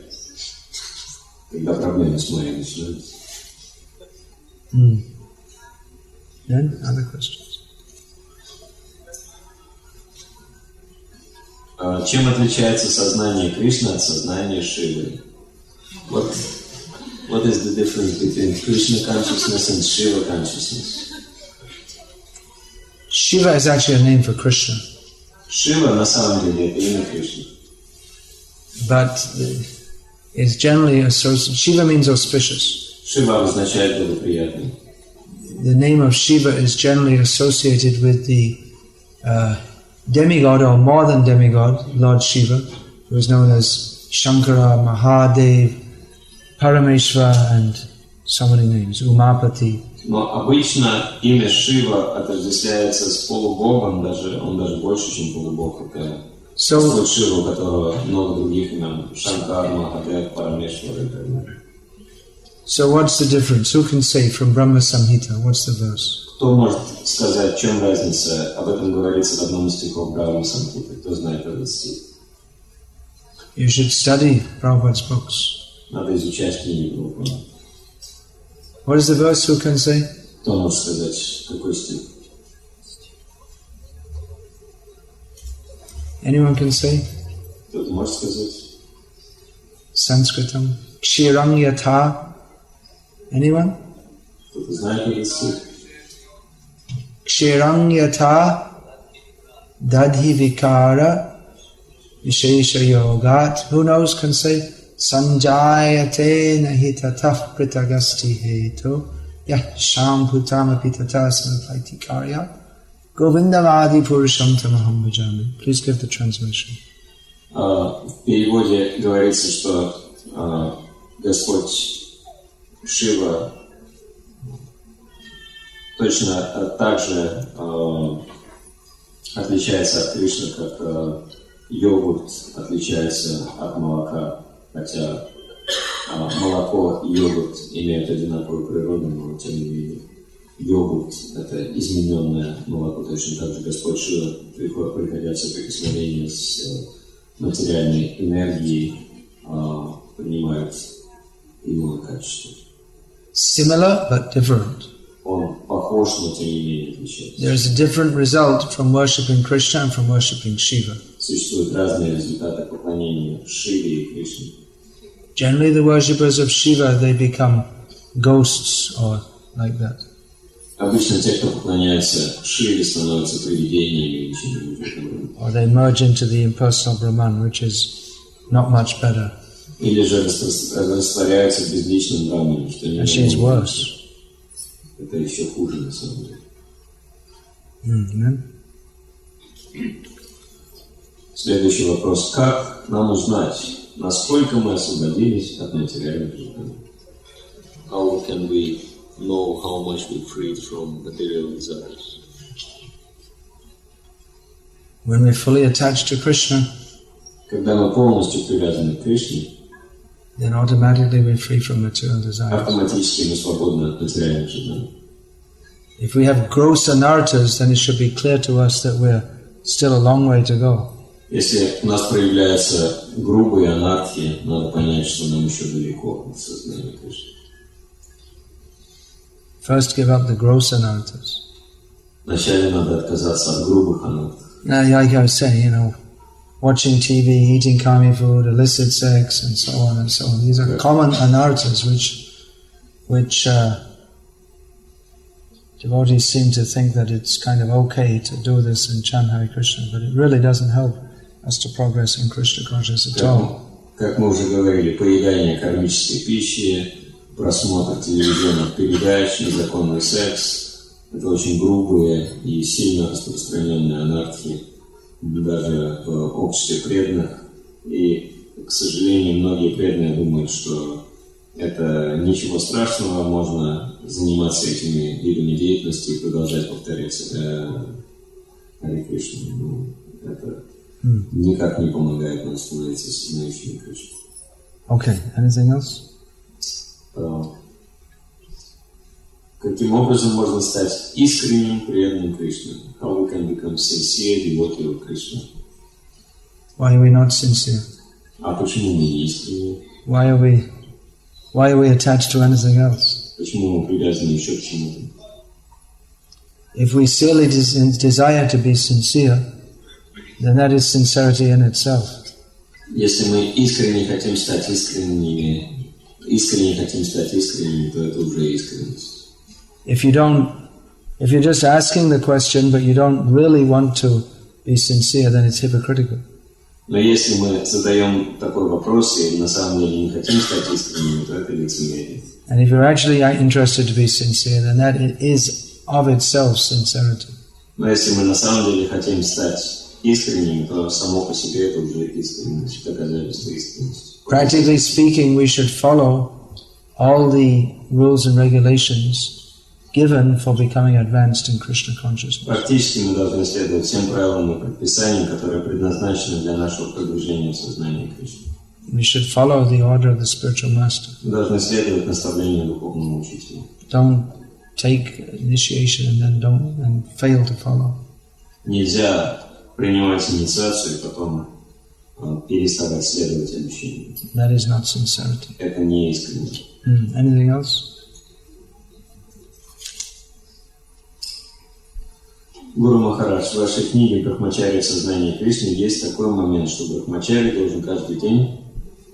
Когда проблемы с Майей начинаются. Then, other questions? Чем отличается сознание Кришны от сознания Шивы? What is the difference between Krishna consciousness and Shiva consciousness? Shiva is actually a name for Krishna. Шива на самом деле это имя Кришны. But is generally associated. Shiva means auspicious. Шива означает благоприятный. The name of Shiva is generally associated with the demigod or more than demigod, Lord Shiva, who is known as Shankara, Mahadev, Parameshwara, and so many names, Umapati. Но обычно имя Шива отождествляется с полубогом, он даже больше, чем полубог. Это Господь Шива, у которого много других имен. Шанкар, Махадев, Парамешвара и так далее. So what's the difference? Who can say from Brahma Samhita? What's the verse? Кто может сказать, в чем разница? Об этом говорится в одном из стихов Брахма Самхиты. Кто знает этот стих? You should study Prabhupada's books. Надо изучать книги Прабхупады. What is the verse? Who can say? Кто может сказать, какой стих? Anyone can say? Кто-то может сказать? Sanskritam. Kshirang yatha. Anyone? Кто-то знает этот стих? Kshirang yatha dadhi vikara vishesha yogat. Who knows can say? Sanjayate nahi tatah pritagasti heto yah shamputama pitata samapati karya govindamadi purusham tamaham bhajami. Please give the translation. В переводе говорится, что Господь Шива точно так же отличается от Кришны, как йогурт отличается от молока. Хотя молоко и йогурт имеют одинаковую природу, но тем не менее йогурт – это измененное молоко. Точно так же Господь Шива, приходя в соприкосновение с материальной энергией, принимает иное качество. Similar but different. Он похож, но тем не менее отличается. There is a different result from worshipping Krishna and from worshipping Shiva. Существуют разные результаты поклонения Шиве и Кришне. Generally, the worshippers of Shiva, they become ghosts or like that. Обычно те, кто поклоняется Шиве, становятся привидениями или чем-нибудь. Or they merge into the impersonal Brahman, which is not much better. Или же растворяются в безличном Брахмане, что не Actually, it's worse. Это еще хуже, на самом деле. Amen. Следующий вопрос. Как нам узнать, насколько мы освободились от материальных желаний? How can we know how much we freed from material desires? When we're fully attached to Krishna, Когда мы полностью привязаны к Кришне, then automatically we're free from material desires. автоматически мы свободны от материальных желаний. If we have gross anarthas, then it should be clear to us that we're still a long way to go. Если у нас проявляются грубые анархии, надо понять, что нам еще далеко от сознания Кришны. First give up the gross anarthas. Вначале надо отказаться от грубых анархий. Now, like I was saying, watching TV, eating kami food, illicit sex, and so on and so on. These are common anarthas which devotees seem to think that it's kind of okay to do this and chant Hare Krishna, but it really doesn't help us to progress in Krishna consciousness at all. Как мы уже говорили, поедание кармической пищи, просмотр телевизионных передач, незаконный секс – это очень грубые и сильно распространенные анархии, даже в обществе преданных. И, к сожалению, многие преданные думают, что это ничего страшного, можно заниматься этими видами деятельности и продолжать повторять Харе Кришну. Это никак не помогает нам становиться осознающими Кришну. Okay, anything else? Каким образом можно стать искренним преданным Кришне? How we can become sincere devotee of Krishna? Why are we not sincere? А почему мы не искренние? Why are we attached to anything else? Почему мы привязаны еще к чему-то? If we still desire to be sincere, then that is sincerity in itself. Если мы искренне хотим стать искренними, то это уже искренность. If you're just asking the question, but you don't really want to be sincere, then it's hypocritical. Но если мы задаем такой вопрос и на самом деле не хотим стать искренними, то это лицемерие. And if you're actually interested to be sincere, then that is of itself sincerity. Но если мы на самом деле хотим стать искренними, то само по себе это уже искренность, доказательство искренности. Practically speaking, we should follow all the rules and regulations given for becoming advanced in Krishna consciousness. Практически мы должны следовать всем правилам и предписаниям, которые предназначены для нашего продвижения в сознании Кришны. We should follow the order of the spiritual master. Мы должны следовать наставлению духовного учителя. Don't take initiation and then fail to follow. Нельзя принимать инициацию и потом переставать следовать обещанию. That is not sincerity. Это не искренне. Anything else? Гуру Махарадж, в вашей книге «Брахмачарья в сознании Кришны» есть такой момент, что Брахмачарья должен каждый день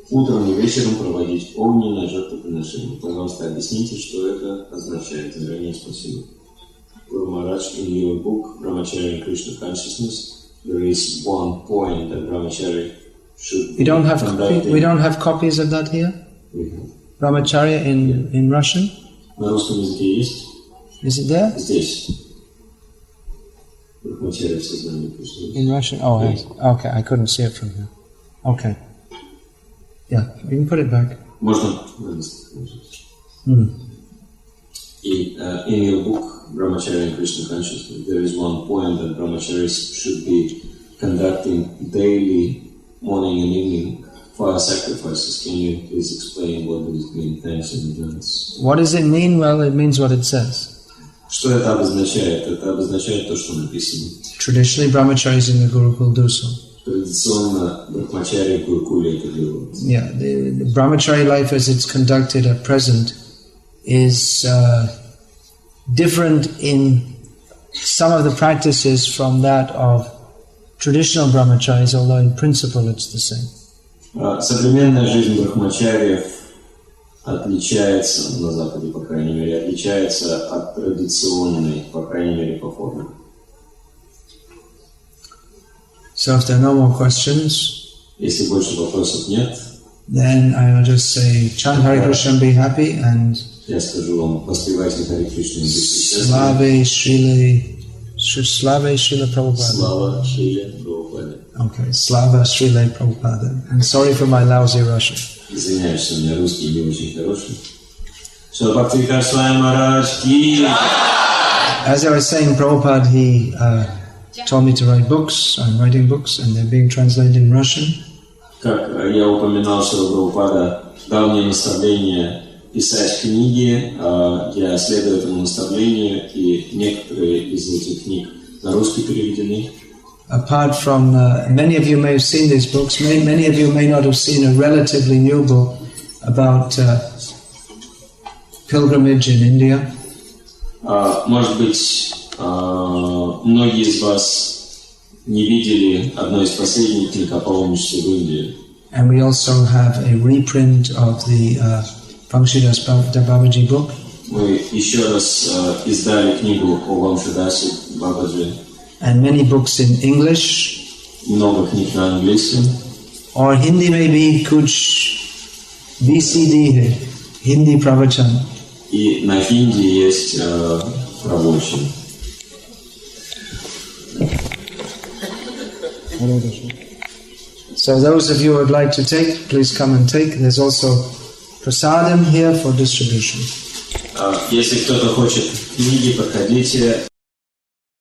утром и вечером проводить огненное жертвоприношение. Пожалуйста, объясните, что это означает. Заранее спасибо. Guru Maharaj, in your book Brahmacharya and Krishna Consciousness, there is one point that Brahmacharya should. We don't have copies of that here. We have. Brahmacharya in Russian. На русском языке есть? Is it there? Здесь. Brahmacharya в сознании Кришны. In Russian. Oh, yes. Okay. I couldn't see it from here. Okay. Yeah, you can put it back. Можно? In your book Brahmacharya and Krishna Consciousness, there is one point that brahmacharis should be conducting daily, morning and evening, fire sacrifices. Can you please explain what does it mean? Thanks in advance. What does it mean? Well, it means what it says. Что это обозначает? Это обозначает то, что написано. Traditionally, brahmacharis in the Gurukul do so. Традиционно брахмачари в Гурукуле это делают. Yeah, the brahmachari life as it's conducted at present is different in some of the practices from that of traditional brahmacharis, although in principle it's the same. Современная жизнь брахмачариев отличается, на Западе, по крайней мере, отличается от традиционной, по крайней мере, по форме. So if there are no more questions, если больше вопросов нет, then I will just say, chant Hare Krishna and be happy, and я скажу вам, воспевайте Харе Кришну и будьте счастливы. Slava Srila Prabhupada. Slava Srila Prabhupada. Okay, Slava Srila Prabhupada. And sorry for my lousy Russian. Извиняюсь, что у меня русский не очень хороший. Шрила Бхакти Викар Свами Махарадж ки. As I was saying, Prabhupada, he told me to write books. I'm writing books, and they're being translated in Russian. Как я упоминал, что Прабхупада дал мне наставление писать книги, я следую этому наставлению, и некоторые из этих книг на русский переведены. Apart from, many of you may have seen these books, many of you may not have seen a relatively new book about pilgrimage in India. Может быть, многие из вас не видели одной из последних книг о паломничестве в Индию. And we also have a reprint of the Vamshidas Babaji book. Мы еще раз издали книгу о Вамшидасе Бабаджи. And many books in English. Много книг на английском. Or Hindi maybe kuch VCD hai, Hindi pravachan. И на хинди есть рабочий. So those of you who would like to take, please come and take. There's also prasadam here for distribution. Если кто-то хочет книги, подходите.